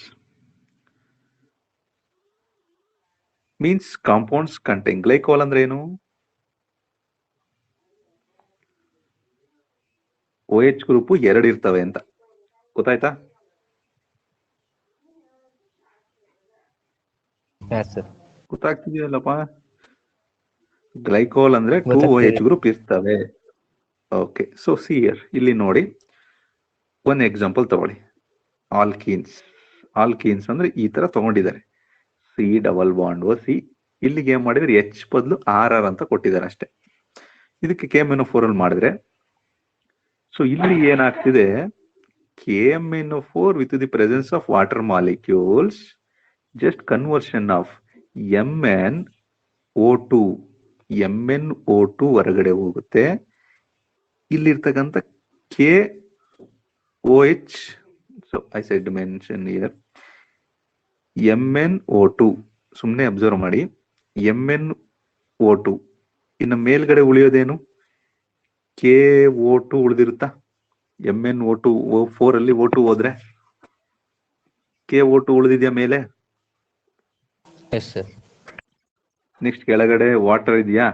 means compounds contain. Glycol ಅಂದ್ರೆ ಏನು? OH group 2 ಇರ್ತವೆ ಅಂತ. ಗೊತ್ತಾಯ್ತಾ? Yes, sir. ಗೊತ್ತಾಗ್ತಿದೆಯಲ್ಲಪ್ಪ. ಗ್ಲೈಕೋಲ್ ಅಂದ್ರೆ 2 ಗೊತ್ತಾಗ್ತಿದೆ. OH group ಇರ್ತವೆ. Okay, so see here, ಇಲ್ಲಿ ನೋಡಿ ಒಂದು ಎಕ್ಸಾಂಪಲ್ ತಗೊಳ್ಳಿ. ಆಲ್ಕೀನ್ಸ್ ಅಂದ್ರೆ ಈ ತರ ತಗೊಂಡಿದ್ದಾರೆ. ಸಿ ಡಬಲ್ ಬಾಂಡ್ ಸಿ, ಇಲ್ಲಿಗೆ ಏನ್ ಮಾಡಿದ್ರೆ ಎಚ್ ಬದಲು RR ಅಂತ ಕೊಟ್ಟಿದ್ದಾರೆ ಅಷ್ಟೇ. ಇದಕ್ಕೆ KMnO4 ಅಲ್ಲಿ ಮಾಡಿದ್ರೆ, ಸೊ ಇಲ್ಲಿ ಏನಾಗ್ತಿದೆ, KMnO4 with the presence of water molecules, just conversion of MnO2 ಹೊರಗಡೆ ಹೋಗುತ್ತೆ. ಇಲ್ಲಿರ್ತಕ್ಕಂಥ KOH, so I said mention here MnO2, ಸುಮ್ಮನೆ ಅಬ್ಸರ್ವ್ ಮಾಡಿ, MnO2 ಇನ್ನು ಮೇಲ್ಗಡೆ ಉಳಿಯೋದೇನು, KO2 ಉಳಿದಿರುತ್ತಾ? MnO2 4 ಅಲ್ಲಿ O2 ಹೋದ್ರೆ KO2 ಉಳಿದಿದ್ಯಾ ಮೇಲೆ? Yes, sir. ನೆಕ್ಸ್ಟ್ ಕೆಳಗಡೆ ವಾಟರ್ ಇದೆಯಾ?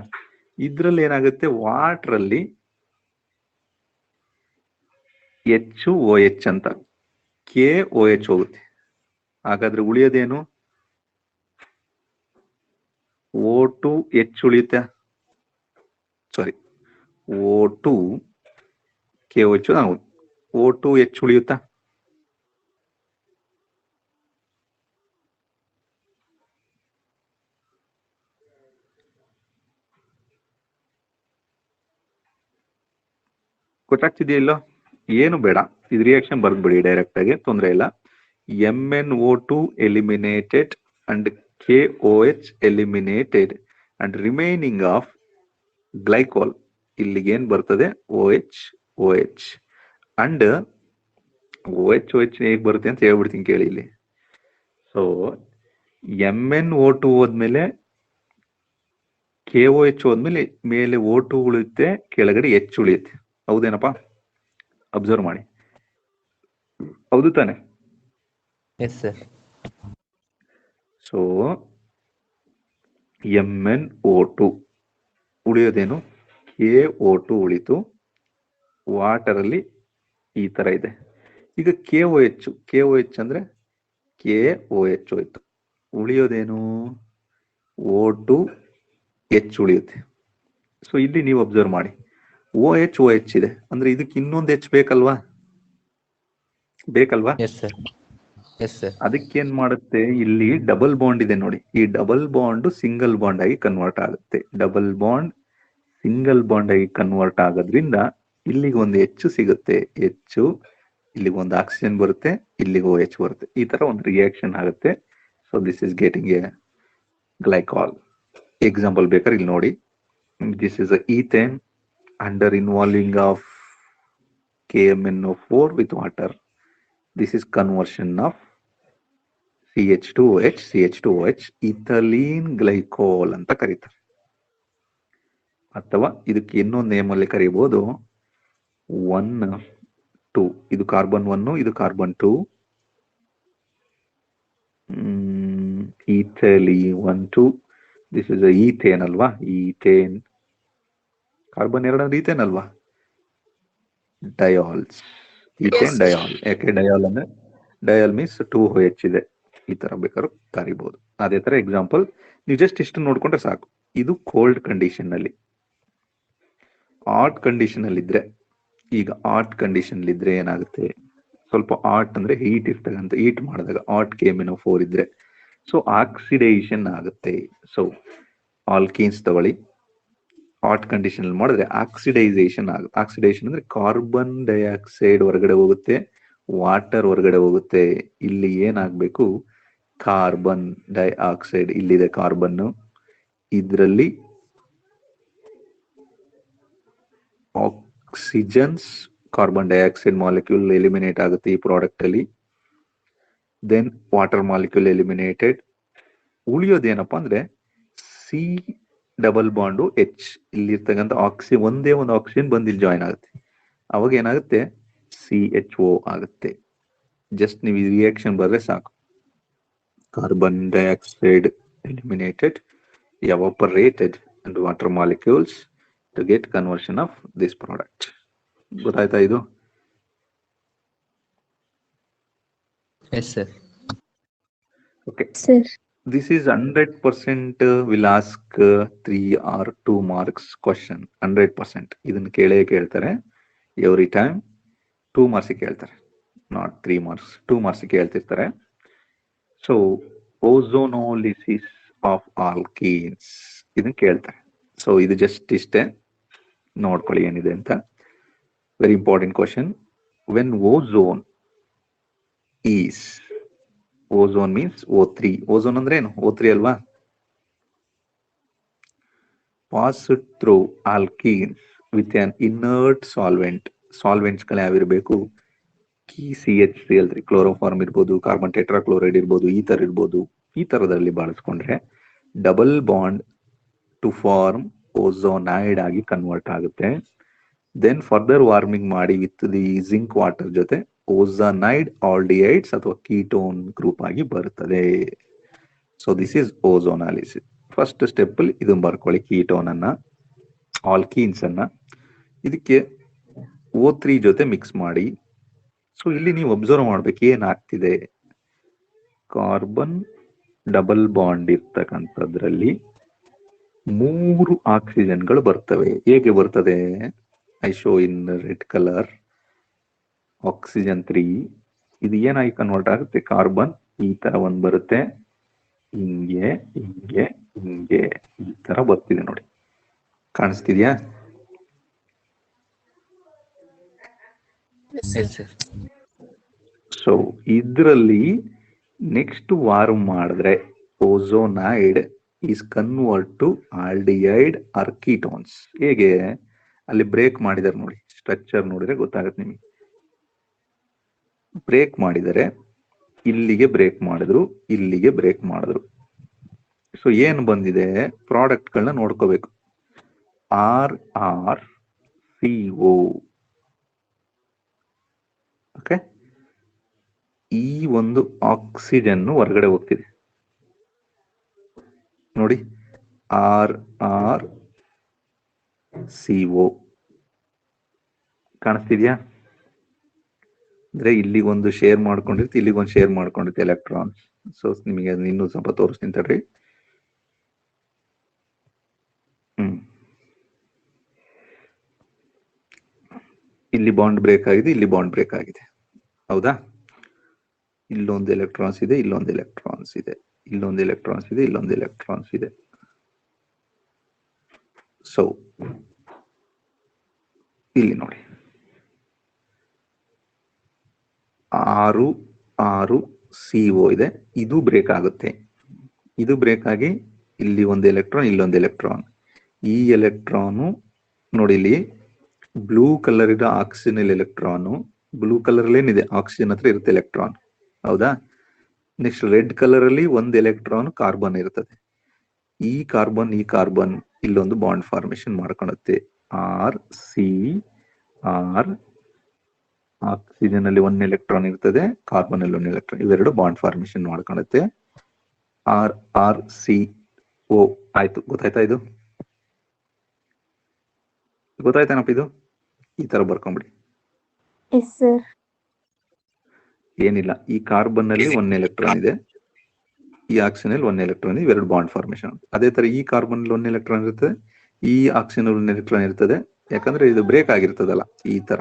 ಇದ್ರಲ್ಲಿ ಏನಾಗುತ್ತೆ, ವಾಟರ್ ಅಲ್ಲಿ HOH ಅಂತ KOH ಹೋಗುತ್ತೆ. ಹಾಗಾದ್ರೆ ಉಳಿಯೋದೇನು? O2H ಉಳಿಯುತ್ತೆ. ಸಾರಿ, O2 KOH, O2H ಉಳಿಯುತ್ತಾ? ಗೊತ್ತಾಗ್ತಿದೆಯಾ ಇಲ್ಲೋ? ಏನು ಬೇಡ, ಇದು ರಿಯಾಕ್ಷನ್ ಬರ್ದ್ಬಿಡಿ ಡೈರೆಕ್ಟ್ ಆಗಿ, ತೊಂದರೆ ಇಲ್ಲ. MnO2 eliminated and KOH eliminated and remaining of glycol, ಇಲ್ಲಿಗೆ ಏನ್ ಬರ್ತದೆ, OH ಅಂಡ್ OH ಹೇಗ್ ಬರುತ್ತೆ ಅಂತ ಹೇಳ್ಬಿಡ್ತೀನಿ ಕೇಳಿ ಇಲ್ಲಿ. ಸೊ MnO2 ಹೋದ್ಮೇಲೆ KOH ಹೋದ್ಮೇಲೆ ಮೇಲೆ O2 ಉಳಿಯುತ್ತೆ, ಕೆಳಗಡೆ H ಉಳಿಯುತ್ತೆ. ಹೌದೇನಪ್ಪ? ಅಬ್ಸರ್ವ್ ಮಾಡಿ. ಹೌದು ತಾನೆ? Yes, sir. So MnO2 ಉಳಿಯೋದೇನು, KO2 ಉಳಿತು, ವಾಟರ್ ಅಲ್ಲಿ ಈ ತರ ಇದೆ. ಈಗ KOH ಅಂದ್ರೆ KOH ಹೋಯ್ತು, ಉಳಿಯೋದೇನು, O2H ಉಳಿಯುತ್ತೆ. ಸೊ ಇಲ್ಲಿ ನೀವು ಅಬ್ಸರ್ವ್ ಮಾಡಿ, OH ಇದೆ ಅಂದ್ರೆ ಇದಕ್ಕೆ ಇನ್ನೊಂದು H ಬೇಕಲ್ವಾ? Yes, sir. Yes, sir. ಅದಕ್ಕೇನ್ ಮಾಡುತ್ತೆ, ಇಲ್ಲಿ ಡಬಲ್ ಬಾಂಡ್ ಇದೆ ನೋಡಿ, ಈ ಡಬಲ್ ಬಾಂಡ್ ಸಿಂಗಲ್ ಬಾಂಡ್ ಆಗಿ ಕನ್ವರ್ಟ್ ಆಗುತ್ತೆ. ಡಬಲ್ ಬಾಂಡ್ ಸಿಂಗಲ್ ಬಾಂಡ್ ಆಗಿ ಕನ್ವರ್ಟ್ ಆಗೋದ್ರಿಂದ ಇಲ್ಲಿಗೆ ಒಂದು H ಸಿಗುತ್ತೆ, H ಇಲ್ಲಿಗೆ ಒಂದು ಆಕ್ಸಿಜನ್ ಬರುತ್ತೆ, ಇಲ್ಲಿಗೆ OH ಬರುತ್ತೆ. ಈ ತರ ಒಂದು ರಿಯಾಕ್ಷನ್ ಆಗುತ್ತೆ. So this is getting A glycol. Example ಬೇಕಾದ್ರೆ ಇಲ್ಲಿ ನೋಡಿ, this is ethane under involving of KMnO4 with water. This is conversion of CH2OH, ethylene ಗ್ಲೈಕೋಲ್ ಅಂತ ಕರೀತಾರೆ. ಅಥವಾ ಇದಕ್ಕೆ ಇನ್ನೊಂದು ನೇಮಲ್ಲಿ ಕರೀಬಹುದು 1,2. ಇದು ಕಾರ್ಬನ್ 1, ಇದು ಕಾರ್ಬನ್ 2, ಈಥಲಿ 1,2. ದಿಸ್ ಇಸ್ ಈಥೇನ್ ಅಲ್ವಾ? ಈಥೇನ್ ಕಾರ್ಬನ್ 2 ಅಂದ್ರೆ ಈಥೇನ್ ಅಲ್ವಾ? ಡಯಾಲ್ಸ್, ಈಥೇನ್ ಡಯಾಲ್. ಯಾಕೆ ಡಯಾಲ್ ಅಂದ್ರೆ ಡಯಾಲ್ ಮೀನ್ಸ್ 2OH ಇದೆ, ಈ ತರ ಬೇಕಾದ್ರೂ ಕರಿಬಹುದು. ಅದೇ ತರ ಎಕ್ಸಾಂಪಲ್ ನೀವು ಜಸ್ಟ್ ಇಷ್ಟು ನೋಡ್ಕೊಂಡ್ರೆ ಸಾಕು. ಇದು ಕೋಲ್ಡ್ ಕಂಡೀಷನ್ ನಲ್ಲಿ. ಹಾಟ್ ಕಂಡೀಷನ್ ಅಲ್ಲಿ ಇದ್ರೆ, ಈಗ ಹಾಟ್ ಕಂಡೀಷನ್ ಅಲ್ಲಿ ಇದ್ರೆ ಏನಾಗುತ್ತೆ, ಸ್ವಲ್ಪ ಹಾಟ್ ಅಂದ್ರೆ ಹೀಟ್ ಇರ್ತಕ್ಕಂಥ, ಹೀಟ್ ಮಾಡಿದಾಗ ಹಾಟ್ KMnO4 ಇದ್ರೆ ಸೊ ಆಕ್ಸಿಡೇಷನ್ ಆಗುತ್ತೆ. ಸೊ ಆಲ್ಕೀನ್ಸ್ ತಗೊಳ್ಳಿ, ಹಾಟ್ ಕಂಡೀಷನ್ ಅಲ್ಲಿ ಮಾಡಿದ್ರೆ ಆಕ್ಸಿಡೈಸೇಷನ್ ಆಗುತ್ತೆ. ಆಕ್ಸಿಡೇಷನ್ ಅಂದ್ರೆ ಕಾರ್ಬನ್ ಡೈಆಕ್ಸೈಡ್ ಹೊರಗಡೆ ಹೋಗುತ್ತೆ, ವಾಟರ್ ಹೊರಗಡೆ ಹೋಗುತ್ತೆ. ಇಲ್ಲಿ ಏನಾಗ್ಬೇಕು, ಕಾರ್ಬನ್ ಡೈಆಕ್ಸೈಡ್ ಇಲ್ಲಿದೆ, ಕಾರ್ಬನ್, ಇದರಲ್ಲಿ oxygens, carbon dioxide molecule eliminate ಆಗುತ್ತೆ ಈ ಪ್ರಾಡಕ್ಟ್ ಅಲ್ಲಿ. Then water molecule eliminated. ಉಳಿಯೋದೇನಪ್ಪಾ ಅಂದ್ರೆ ಸಿ ಡಬಲ್ ಬಾಂಡು H, ಇಲ್ಲಿರ್ತಕ್ಕಂಥ ಒಂದೇ ಒಂದು ಆಕ್ಸಿಜನ್ ಬಂದು ಇಲ್ಲಿ ಜಾಯಿನ್ ಆಗುತ್ತೆ. ಅವಾಗ ಏನಾಗುತ್ತೆ, CHO ಆಗುತ್ತೆ. ಜಸ್ಟ್ ನೀವು ಈ ರಿಯಾಕ್ಷನ್ ಬರ್ರೆ ಸಾಕು. Carbon dioxide eliminated, evaporated and water molecules to get conversion of this product. ಗೊತ್ತಾಯ್ತಾ ಇದು? Yes, sir. Okay, Sir. this is 100% will ask 3 or 2 marks question. 100% ಇದನ್ನ ಕೇಳ್ತಾರೆ ಎವ್ರಿ ಟೈಮ್. 2 marks ಕೇಳ್ತಾರೆ, ನಾಟ್ 3 marks, 2 marks ಕೇಳ್ತಿರ್ತಾರೆ. So ozonolysis of alkenes ಇದನ್ನ ಕೇಳ್ತಾರೆ. So ಇದು just ಇಷ್ಟೇ, ನೋಡ್ಕೊಳ್ಳಿ ಏನಿದೆ ಅಂತ. Very important question. When ozone is, ozone means O3. Ozone ಅಂದ್ರೆ ಏನು? O3 ಅಲ್ವಾ? Pass through alkenes with an inert solvent. Solvents ಗಳು ಯಾವಿರಬೇಕು? CH3 ಕ್ಲೋರೋಫಾರ್ಮ್ ಇರ್ಬೋದು, ಕಾರ್ಬನ್ ಟೆಟ್ರಾಕ್ಲೋರೈಡ್ ಇರ್ಬೋದು, ಈ ತರ ಇರ್ಬೋದು. ಈ ತರದಲ್ಲಿ ಬಳಸ್ಕೊಂಡ್ರೆ double bond to form ozonide ಆಗಿ ಕನ್ವರ್ಟ್ ಆಗುತ್ತೆ. ದೆನ್ ಫರ್ದರ್ ವಾರ್ಮಿಂಗ್ ಮಾಡಿ ವಿತ್ ದಿ ಜಿಂಕ್ ವಾಟರ್ ಜೊತೆ ಓಝೋನೈಡ್ ಆಲ್ಡಿಹೈಡ್ಸ್ ಅಥವಾ ಕೀಟೋನ್ ಗ್ರೂಪ್ ಆಗಿ ಬರ್ತದೆ. So this is ozonolysis. First step ಅಲ್ಲಿ ಇದನ್ನ ಬರ್ಕೊಳ್ಳಿ, ಕೀಟೋನ್ ಅನ್ನ, ಆಲ್ಕೀನ್ಸ್ ಅನ್ನ ಇದಕ್ಕೆ O3 ಜೊತೆ ಮಿಕ್ಸ್ ಮಾಡಿ. ಸೊ ಇಲ್ಲಿ ನೀವು ಅಬ್ಸರ್ವ್ ಮಾಡ್ಬೇಕು ಏನಾಗ್ತಿದೆ. ಕಾರ್ಬನ್ ಡಬಲ್ ಬಾಂಡ್ ಇರ್ತಕ್ಕಂಥದ್ರಲ್ಲಿ 3 ಆಕ್ಸಿಜನ್ಗಳು ಬರ್ತವೆ. ಹೇಗೆ ಬರ್ತದೆ? I show in red colour. Oxygen 3 ಇದು ಏನಾಗಿ ಕನ್ವರ್ಟ್ ಆಗುತ್ತೆ? ಕಾರ್ಬನ್ ಈ ತರ ಒಂದ್ ಬರುತ್ತೆ, ಹಿಂಗೆ ಹಿಂಗೆ ಹಿಂಗೆ ಈ ತರ ಬರ್ತಿದೆ ನೋಡಿ, ಕಾಣಿಸ್ತಿದ್ಯಾ? Yes, sir. ಸೊ ಇದರಲ್ಲಿ ನೆಕ್ಸ್ಟ್ ವಾರ್ಮ್ ಮಾಡಿದ್ರೆ ozonide is convert to aldehyde or ketones. ಹೇಗೆ? ಅಲ್ಲಿ ಬ್ರೇಕ್ ಮಾಡಿದಾರೆ ನೋಡಿ, ಸ್ಟ್ರಕ್ಚರ್ ನೋಡಿದ್ರೆ ಗೊತ್ತಾಗುತ್ತೆ ನಿಮಗೆ. ಬ್ರೇಕ್ ಮಾಡಿದರೆ ಇಲ್ಲಿಗೆ ಬ್ರೇಕ್ ಮಾಡಿದ್ರು, ಇಲ್ಲಿಗೆ ಬ್ರೇಕ್ ಮಾಡಿದ್ರು. ಸೊ ಏನ್ ಬಂದಿದೆ? ಪ್ರಾಡಕ್ಟ್ ಗಳನ್ನ ನೋಡ್ಕೋಬೇಕು. RrCO. ಓಕೆ, ಈ ಒಂದು ಆಕ್ಸಿಜನ್ ಹೊರಗಡೆ ಹೋಗ್ತಿದೆ ನೋಡಿ, RrCO ಕಾಣಿಸ್ತಿದ್ಯಾ? ಅಂದ್ರೆ ಇಲ್ಲಿಗೆ ಒಂದು ಶೇರ್ ಮಾಡ್ಕೊಂಡಿರ್ತಿ, ಇಲ್ಲಿಗೆ ಒಂದು ಶೇರ್ ಮಾಡ್ಕೊಂಡಿರ್ತಿ ಎಲೆಕ್ಟ್ರಾನ್ಸ್. ಸೊ ನಿಮಗೆ ಅದನ್ನ ಇನ್ನೂ ಸ್ವಲ್ಪ ತೋರಿಸ್ತೀನಿ ತಡ್ರಿ. ಇಲ್ಲಿ ಬಾಂಡ್ ಬ್ರೇಕ್ ಆಗಿದೆ, ಇಲ್ಲಿ ಬಾಂಡ್ ಬ್ರೇಕ್ ಆಗಿದೆ, ಹೌದಾ? ಇಲ್ಲೊಂದು ಎಲೆಕ್ಟ್ರಾನ್ಸ್ ಇದೆ, ಇಲ್ಲೊಂದು ಎಲೆಕ್ಟ್ರಾನ್ಸ್ ಇದೆ, ಇಲ್ಲೊಂದು ಎಲೆಕ್ಟ್ರಾನ್ಸ್ ಇದೆ, ಇಲ್ಲೊಂದು ಎಲೆಕ್ಟ್ರಾನ್ಸ್ ಇದೆ. ಸೊ ಇಲ್ಲಿ ನೋಡಿ, 6CO ಇದೆ. ಇದು ಬ್ರೇಕ್ ಆಗುತ್ತೆ, ಇದು ಬ್ರೇಕ್ ಆಗಿ ಇಲ್ಲಿ ಒಂದು ಎಲೆಕ್ಟ್ರಾನ್, ಇಲ್ಲೊಂದು ಎಲೆಕ್ಟ್ರಾನ್. ಈ ಎಲೆಕ್ಟ್ರಾನು ನೋಡಿ, ಇಲ್ಲಿ ಬ್ಲೂ ಕಲರ್ ಇರೋ ಆಕ್ಸಿಜನ್ ಎಲೆಕ್ಟ್ರಾನು, ಬ್ಲೂ ಕಲರ್ ಏನಿದೆ ಆಕ್ಸಿಜನ್ ಹತ್ರ ಇರುತ್ತೆ ಎಲೆಕ್ಟ್ರಾನ್, ಹೌದಾ? ನೆಕ್ಸ್ಟ್ ರೆಡ್ ಕಲರ್ ಅಲ್ಲಿ ಒಂದು ಎಲೆಕ್ಟ್ರಾನ್ ಕಾರ್ಬನ್ ಇರ್ತದೆ. ಈ ಕಾರ್ಬನ್ ಇಲ್ಲೊಂದು ಬಾಂಡ್ ಫಾರ್ಮೇಶನ್ ಮಾಡ್ಕೊಳುತ್ತೆ. RCR, ಆಕ್ಸಿಜನ್ ಅಲ್ಲಿ 1 ಎಲೆಕ್ಟ್ರಾನ್ ಇರ್ತದೆ, ಕಾರ್ಬನ್ ಅಲ್ಲಿ 1 ಎಲೆಕ್ಟ್ರಾನ್, ಇವೆರಡು ಬಾಂಡ್ ಫಾರ್ಮೇಶನ್ ಮಾಡ್ಕೊಳುತ್ತೆ. RrCO ಆಯ್ತು. ಗೊತ್ತಾಯ್ತಾ? ಇದು ಗೊತ್ತಾಯ್ತಾನಪ್ಪ? ಇದು ಈ ತರ ಬರ್ಕೊಂಬಿಡಿ. Yes, sir. ಏನಿಲ್ಲ, ಈ ಕಾರ್ಬನ್ ಅಲ್ಲಿ 1 ಎಲೆಕ್ಟ್ರಾನ್ ಇದೆ, ಈ ಆಕ್ಸಿಜನ್ ಅಲ್ಲಿ 1 ಎಲೆಕ್ಟ್ರಾನ್ ಇದೆ, ಇವೆರಡು ಬಾಂಡ್ ಫಾರ್ಮೇಶನ್. ಅದೇ ತರ ಈ ಕಾರ್ಬನ್ ಅಲ್ಲಿ 1 ಎಲೆಕ್ಟ್ರಾನ್ ಇರ್ತದೆ, ಈ ಆಕ್ಸಿಜನ್ ಅಲ್ಲಿ 1 ಎಲೆಕ್ಟ್ರಾನ್ ಇರ್ತದೆ, ಯಾಕಂದ್ರೆ ಇದು ಬ್ರೇಕ್ ಆಗಿರ್ತದಲ್ಲ, ಈ ತರ.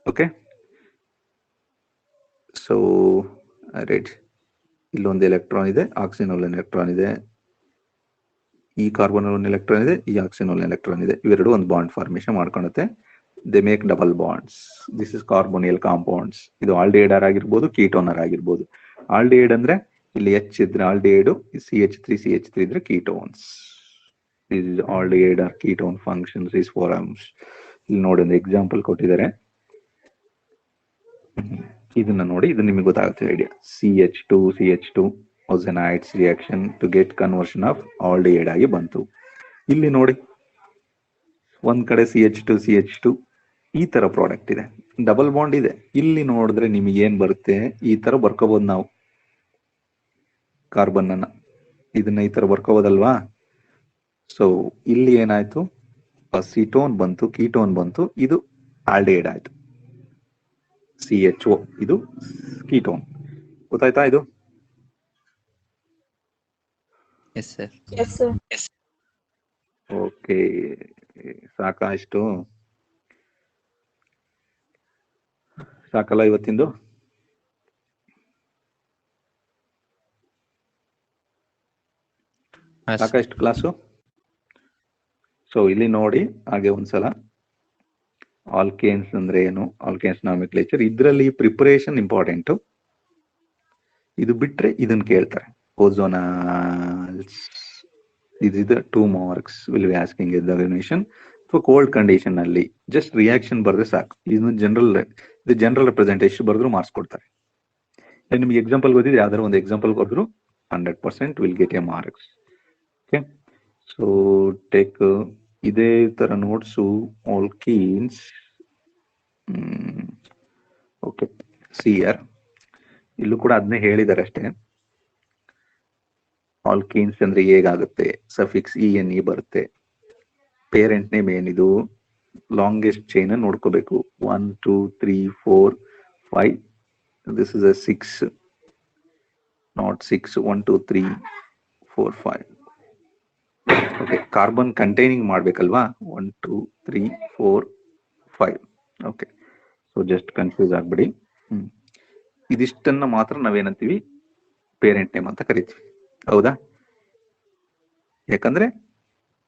ಓಕೆ, ಸೊ ರೈಟ್, ಇಲ್ಲೊಂದು ಎಲೆಕ್ಟ್ರಾನ್ ಇದೆ, ಆಕ್ಸಿಜನ್ ಅಲ್ಲಿ 1 ಎಲೆಕ್ಟ್ರಾನ್ ಇದೆ, ಈ ಕಾರ್ಬನ್ ಅಲ್ಲಿ 1 ಎಲೆಕ್ಟ್ರಾನ್ ಇದೆ, ಈ ಆಕ್ಸಿಜನ್ ಅಲ್ಲಿ 1 ಎಲೆಕ್ಟ್ರಾನ್ ಇದೆ, ಇವೆರಡು ಒಂದು ಬಾಂಡ್ ಫಾರ್ಮೇಶನ್ ಮಾಡ್ಕೊಳುತ್ತೆ. They make double bonds. This is carbonyl compounds. ಇದು ಆಲ್ಡಿಹೈಡ್ ಆಗಿರ್ಬೋದು, ಕೀಟೋನರ್ ಆಗಿರ್ಬೋದು. ಆಲ್ಡಿಹೈಡ್ ಅಂದ್ರೆ ಇಲ್ಲಿ H ಇದ್ರೆ ಆಲ್ಡಿಹೈಡ್, CH3 ಇದ್ರೆ ketones. This is aldehyde or ketone functions is forms. ಇಲ್ಲಿ ನೋಡಿ ಒಂದು ಎಕ್ಸಾಂಪಲ್ ಕೊಟ್ಟಿದ್ದಾರೆ, ಇದನ್ನ ನೋಡಿ, ಇದು ನಿಮಗೆ ಗೊತ್ತಾಗುತ್ತೆ idea. CH2 ozonides reaction to get conversion of aldehyde ಆಗಿ ಬಂತು. ಇಲ್ಲಿ ನೋಡಿ, ಒಂದ್ ಕಡೆ CH2 ಈ ತರ ಪ್ರಾಡಕ್ಟ್ ಇದೆ, ಡಬಲ್ ಬಾಂಡ್ ಇದೆ. ಇಲ್ಲಿ ನೋಡಿದ್ರೆ ನಿಮಗೆ ಏನ್ ಬರುತ್ತೆ? ಈ ತರ ಬರ್ಕೋಬಹುದು ನಾವು ಕಾರ್ಬನ್ ಅನ್ನ, ಇದನ್ನ ಈ ತರ ಬರ್ಕೋಬೋದಲ್ವಾ? ಸೊ ಇಲ್ಲಿ ಏನಾಯ್ತು? ಅಸಿಟೋನ್ ಬಂತು, ಕೀಟೋನ್ ಬಂತು, ಇದು ಆಲ್ಡಿಹೈಡ್ ಆಯ್ತು. CHO ಇದು ಕೀಟೋನ್. ಗೊತ್ತಾಯ್ತಾ ಇದು? Yes, sir. Yes, sir. Okay, ಸಾಕಾ ಇಷ್ಟು? ಸಾಕಲ್ಲ ಇವತ್ತಿಂದು? Yes, ಸಾಕಾ ಇಷ್ಟು ಕ್ಲಾಸು? ಸೊ ಇಲ್ಲಿ ನೋಡಿ ಹಾಗೆ ಒಂದ್ಸಲ ಆಲ್ಕೇನ್ಸ್ ಅಂದ್ರೆ ಏನು, ಆಲ್ಕೇನ್ಸ್ ನಾಮಿಕ್ಲೇಚರ್, ಇದರಲ್ಲಿ ಪ್ರಿಪರೇಷನ್ ಇಂಪಾರ್ಟೆಂಟ್. ಇದು ಬಿಟ್ರೆ ಇದನ್ನ ಕೇಳ್ತಾರೆ. ಓಝೋನಾಲ್ಸ್ ಇದು 2 marks will be asking examination. So cold condition ಅಲ್ಲಿ ಜಸ್ಟ್ ರಿಯಾಕ್ಷನ್ ಬರೆದ್ರೆ ಸಾಕು. ಇದು ಜನರಲ್ ರೆಪ್ರೆಸೆಂಟೇಷನ್ ಬರೆದ್ರು ಮಾರ್ಕ್ಸ್ ಕೊಡ್ತಾರೆ. ನಿಮ್ಗೆ ಎಕ್ಸಾಂಪಲ್ ಗೊತ್ತಿದೆ, ಯಾವ್ದಾದ್ರು ಒಂದು ಎಕ್ಸಾಂಪಲ್ ಬರೆದ್ರು 100% will get A marks. Okay, so take ಇದೇ ತರ ನೋಟ್ಸು ಆಲ್ಕೀನ್ಸ್. ಓಕೆ, ಸಿಆರ್ ಇಲ್ಲೂ ಕೂಡ ಅದನ್ನೇ ಹೇಳಿದ್ದಾರೆ ಅಷ್ಟೇ. ಆಲ್ಕೀನ್ಸ್ ಅಂದ್ರೆ ಹೇಗಾಗುತ್ತೆ, ಸಫಿಕ್ಸ್ ENE ಬರುತ್ತೆ. ಪೇರೆಂಟ್ ನೇಮ್ ಏನಿದು, ಲಾಂಗೆಸ್ಟ್ ಚೈನ್ ನೋಡ್ಕೋಬೇಕು. 1 2 3 4 5. This is a 6, not 6. 1 2 3 4 5. Okay, carbon containing ಮಾಡ್ಬೇಕಲ್ವಾ? 1 2 3 4 5. ಓಕೆ, ಸೊ ಜಸ್ಟ್ ಕನ್ಫ್ಯೂಸ್ ಆಗ್ಬಿಡಿ. ಇದಿಷ್ಟನ್ನ ಮಾತ್ರ ನಾವೇನಂತೀವಿ, ಪೇರೆಂಟ್ ನೇಮ್ ಅಂತ ಕರಿತೀವಿ. ಹೌದಾ? ಯಾಕಂದ್ರೆ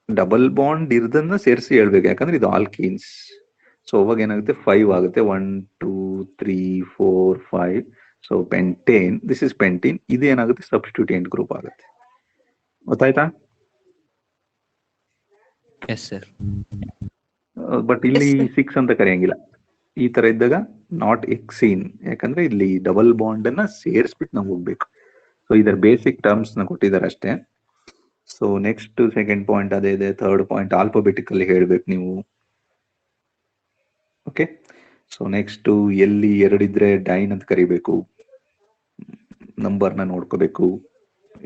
ಡಬಲ್ ಬಾಂಡ್ ಇರ್ದನ್ನ ಸೇರಿಸಿ ಹೇಳ್ಬೇಕು, ಯಾಕಂದ್ರೆ ಇದು ಆಲ್ಕೀನ್ಸ್. ಸೊ ಅವಾಗ ಏನಾಗುತ್ತೆ, 5 ಆಗುತ್ತೆ. 1 2 3 4 5. So pentane, this is pentene. ಇದೇನಾಗುತ್ತೆ, ಸಬ್ಸ್ಟಿಟ್ಯೂಯೆಂಟ್ ಗ್ರೂಪ್ ಆಗುತ್ತೆ. ಗೊತ್ತಾಯ್ತಾ? yes, sir. ಬಟ್ ಇಲ್ಲಿ 6 ಅಂತ ಕರೆಯಂಗಿಲ್ಲ. ಈ ತರ ಇದ್ದಾಗ ನಾಟ್ ಎಕ್ಸೀನ್, ಯಾಕಂದ್ರೆ ಇಲ್ಲಿ ಡಬಲ್ ಬಾಂಡ್ ಅನ್ನ ಸೇರಿಸ್ಬಿಟ್ಟು ನಾವು ಹೋಗ್ಬೇಕು. ಸೊ ಇದರ ಬೇಸಿಕ್ ಟರ್ಮ್ಸ್ ನ ಕೊಟ್ಟಿದ್ದಾರೆ ಅಷ್ಟೇ. ಸೊ ನೆಕ್ಸ್ಟ್ ಸೆಕೆಂಡ್ ಪಾಯಿಂಟ್ ಅದೇ ಇದೆ. ಥರ್ಡ್ ಪಾಯಿಂಟ್ ಆಲ್ಫಾಬೆಟಿಕಲ್ಲಿ ಹೇಳ್ಬೇಕು ನೀವು. ಓಕೆ, ಸೊ ನೆಕ್ಸ್ಟ್ ಎಲ್ಲಿ 2 ಇದ್ರೆ ಡೈನ್ ಅಂತ ಕರಿಬೇಕು, ನಂಬರ್ನ ನೋಡ್ಕೋಬೇಕು.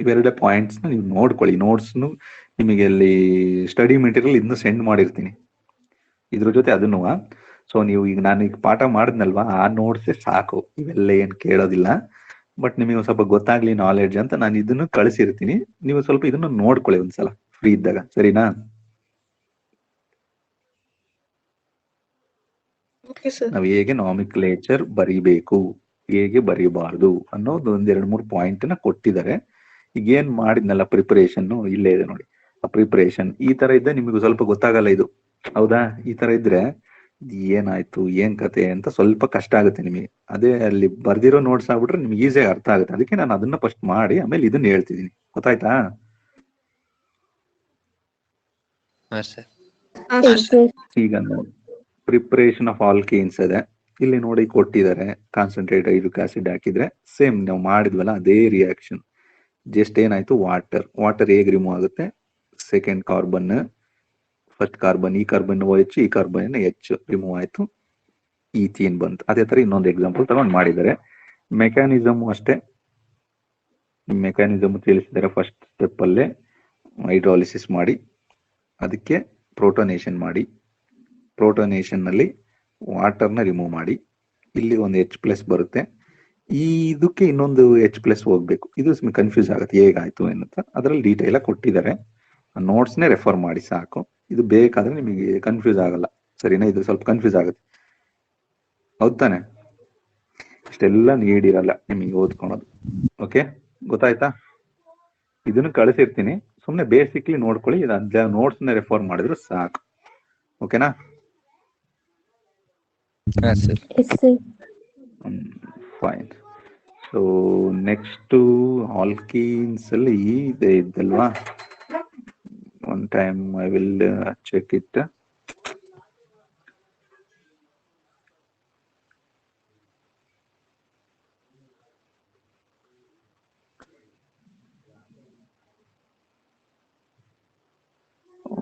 ಇವೆರಡೇ ಪಾಯಿಂಟ್ಸ್ ನ ನೀವು ನೋಡ್ಕೊಳ್ಳಿ. ನೋಟ್ಸ್ ನಿಮಗೆ ಅಲ್ಲಿ ಸ್ಟಡಿ ಮೆಟೀರಿಯಲ್ ಇದನ್ನ ಸೆಂಡ್ ಮಾಡಿರ್ತೀನಿ ಇದ್ರ ಜೊತೆ ಅದನ್ನು. ಸೊ ನೀವು ಈಗ ನಾನು ಈಗ ಪಾಠ ಮಾಡಿದ್ನಲ್ವಾ, ಆ ನೋಟ್ಸ್ ಸಾಕು, ಇವೆಲ್ಲ ಏನ್ ಕೇಳೋದಿಲ್ಲ. ಬಟ್ ನಿಮಗೆ ಸ್ವಲ್ಪ ಗೊತ್ತಾಗ್ಲಿ ನಾಲೆಡ್ಜ್ ಅಂತ ನಾನು ಇದನ್ನು ಕಳಿಸಿರ್ತೀನಿ. ನೀವು ಸ್ವಲ್ಪ ಇದನ್ನು ನೋಡ್ಕೊಳ್ಳಿ ಒಂದ್ಸಲ ಫ್ರೀ ಇದ್ದಾಗ, ಸರಿನಾ? ನಾವು ಹೇಗೆ ನಾಮಿಕ್ಲೇಚರ್ ಬರಿಬೇಕು, ಹೇಗೆ ಬರೀಬಾರ್ದು ಅನ್ನೋದು 1 2 3 ಪಾಯಿಂಟ್ ನ ಕೊಟ್ಟಿದ್ದಾರೆ. ಈಗ ಏನ್ ಮಾಡಿದ್ನಲ್ಲ ಪ್ರಿಪರೇಷನ್, ಇಲ್ಲೇ ಇದೆ ನೋಡಿ. ಆ ಪ್ರಿಪರೇಷನ್ ಈ ತರ ಇದ್ದ ನಿಮಗೆ ಸ್ವಲ್ಪ ಗೊತ್ತಾಗಲ್ಲ ಇದು. ಹೌದಾ? ಈ ತರ ಇದ್ರೆ ಏನಾಯ್ತು, ಏನ್ ಕತೆ ಅಂತ ಸ್ವಲ್ಪ ಕಷ್ಟ ಆಗುತ್ತೆ ನಿಮಗೆ. ಅದೇ ಅಲ್ಲಿ ಬರ್ದಿರೋ ನೋಟ್ಸ್ ಆಗ್ಬಿಟ್ರೆ ನಿಮ್ಗೆ ಈಸಿಯಾಗಿ ಅರ್ಥ ಆಗುತ್ತೆ. ಅದಕ್ಕೆ ನಾನು ಅದನ್ನ ಫಸ್ಟ್ ಮಾಡಿ ಆಮೇಲೆ ಇದನ್ನ ಹೇಳ್ತಿದ್ದೀನಿ. ಗೊತ್ತಾಯ್ತಾ? Yes, sir. Yes, sir. ಈಗ ಪ್ರಿಪರೇಷನ್ ಆಫ್ ಆಲ್ಕೀನ್ಸ್ ಇದೆ. ಇಲ್ಲಿ ನೋಡಿ ಕೊಟ್ಟಿದ್ದಾರೆ, ಕಾನ್ಸಂಟ್ರೇಟ್ ಹೈಡ್ರಿಕ್ ಆಸಿಡ್ ಹಾಕಿದ್ರೆ ಸೇಮ್ ನಾವು ಮಾಡಿದ್ವಲ್ಲ ಅದೇ ರಿಯಾಕ್ಷನ್. ಜಸ್ಟ್ ಏನಾಯ್ತು, ವಾಟರ್ ಹೇಗೆ ರಿಮೂವ್ ಆಗುತ್ತೆ, ಸೆಕೆಂಡ್ ಕಾರ್ಬನ್, ಫಸ್ಟ್ ಕಾರ್ಬನ್, ಈ ಕಾರ್ಬನ್ OH, ಈ ಕಾರ್ಬನ್ H ರಿಮೂವ್ ಆಯ್ತು, ಈಥೀನ್ ಬಂತು. ಅದೇ ತರ ಇನ್ನೊಂದು ಎಕ್ಸಾಂಪಲ್ ತಗೊಂಡು ಮಾಡಿದ್ದಾರೆ. ಮೆಕ್ಯಾನಿಸಮ್ ಅಷ್ಟೇ, ಮೆಕ್ಯಾನಿಸಮ್ ತಿಳಿಸಿದ್ದಾರೆ. ಫಸ್ಟ್ ಸ್ಟೆಪ್ ಅಲ್ಲೇ ಹೈಡ್ರಾಲಿಸಿಸ್ ಮಾಡಿ, ಅದಕ್ಕೆ ಪ್ರೋಟೋನೇಷನ್ ಮಾಡಿ, ಪ್ರೋಟೋನೇಷನ್ ನಲ್ಲಿ ವಾಟರ್ನ ರಿಮೂವ್ ಮಾಡಿ, ಇಲ್ಲಿ ಒಂದು H+ ಬರುತ್ತೆ. ಇದಕ್ಕೆ ಇನ್ನೊಂದು H+ ಹೋಗ್ಬೇಕು. ಇದು ಕನ್ಫ್ಯೂಸ್ ಆಗುತ್ತೆ ಹೇಗಾಯ್ತು ಎನ್ನುತ್ತ. ಅದರಲ್ಲಿ ಡೀಟೇಲ್ ಆಗಿ ಕೊಟ್ಟಿದ್ದಾರೆ. ನೋಟ್ಸ್ನೇ ರೆಫರ್ ಮಾಡಿ ಸಾಕು. ಇದು ಬೇಕಾದ್ರೆ ನಿಮಗೆ ಕನ್ಫ್ಯೂಸ್ ಆಗಲ್ಲ, ಸರಿನಾ? ಇದು ಸ್ವಲ್ಪ ಕನ್ಫ್ಯೂಸ್ ಆಗುತ್ತೆ, ಹೌದ್ ತಾನೆ? ಇಷ್ಟೆಲ್ಲ ನೀಡಿರಲ್ಲ ನಿಮಗೆ ಓದ್ಕೊಳೋದು. ಓಕೆ, ಗೊತ್ತಾಯ್ತಾ? ಇದನ್ನು ಕಳಿಸಿರ್ತೀನಿ, ಸುಮ್ನೆ ಬೇಸಿಕ್ಲಿ ನೋಡ್ಕೊಳ್ಳಿ. ಇದು ನೋಟ್ಸ್ನ ರೆಫರ್ ಮಾಡಿದ್ರು ಸಾಕು. ಓಕೆನಾ? Yes, sir. Yes, sir. Fine. So next alkenes ಅಲ್ಲಿ ಇದೆ ಇದ್ದಲ್ವಾ, one time I will check it.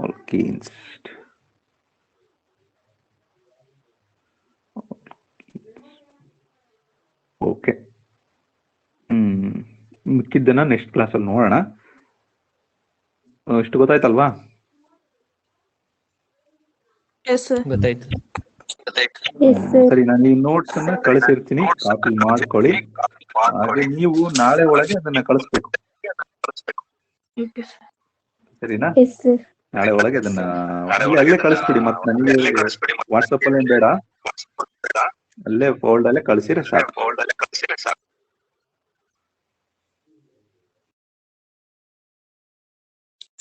Alkenes okay. ಮಿಕ್ಕಿದ್ದನ್ನ ನೆಕ್ಸ್ಟ್ ಕ್ಲಾಸಲ್ಲಿ ನೋಡೋಣ. ಇಷ್ಟು ಗೊತ್ತಾಯ್ತಲ್ವಾ? Yes, sir. ಗೊತ್ತಾಯ್ತು. Yes sir. ಸರಿ, ನಾನು ಈ ನೋಟ್ಸ್ ಅನ್ನ ಕಳಿಸಿರ್ತೀನಿ, ಕಾಪಿ ಮಾಡ್ಕೊಳ್ಳಿ. ಹಾಗೆ ನೀವು ನಾಳೆ ಒಳಗೆ ಅದನ್ನ ಕಳಿಸ್ಬೇಕು, ಸರಿನಾ? Yes sir. ನಾಳೆ ಒಳಗೆ ಅದನ್ನ ಅಲ್ಲೇ ಕಳಿಸ್ಬಿಡಿ. ಮತ್ತೆ ನನಗೆ ವಾಟ್ಸಪ್ ಅಲ್ಲೇ ಬೇಡ, ಅಲ್ಲೇ ಫೋಲ್ಡ್ ಅಲ್ಲೇ ಕಳಿಸಿದ್ರೆ ಸಾಕು.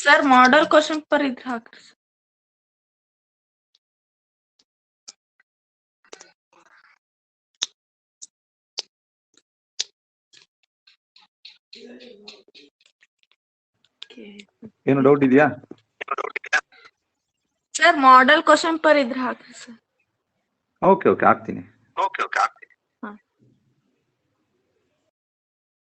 ಸರ್ ಮಾಡೆಲ್ ಕ್ವಶನ್ ಪೇಪರ್ ಇದ್ರೆ ಹಾಕ್ರಿ ಸರ್. ಏನು ಡೌಟ್ ಇದೆಯಾ? ಸರ್ ಮಾಡೆಲ್ ಕ್ವಶನ್ ಪೇಪರ್ ಇದ್ರೆ ಹಾಕ್ರಿ ಸರ್. ಓಕೆ ಹಾಕ್ತೀನಿ.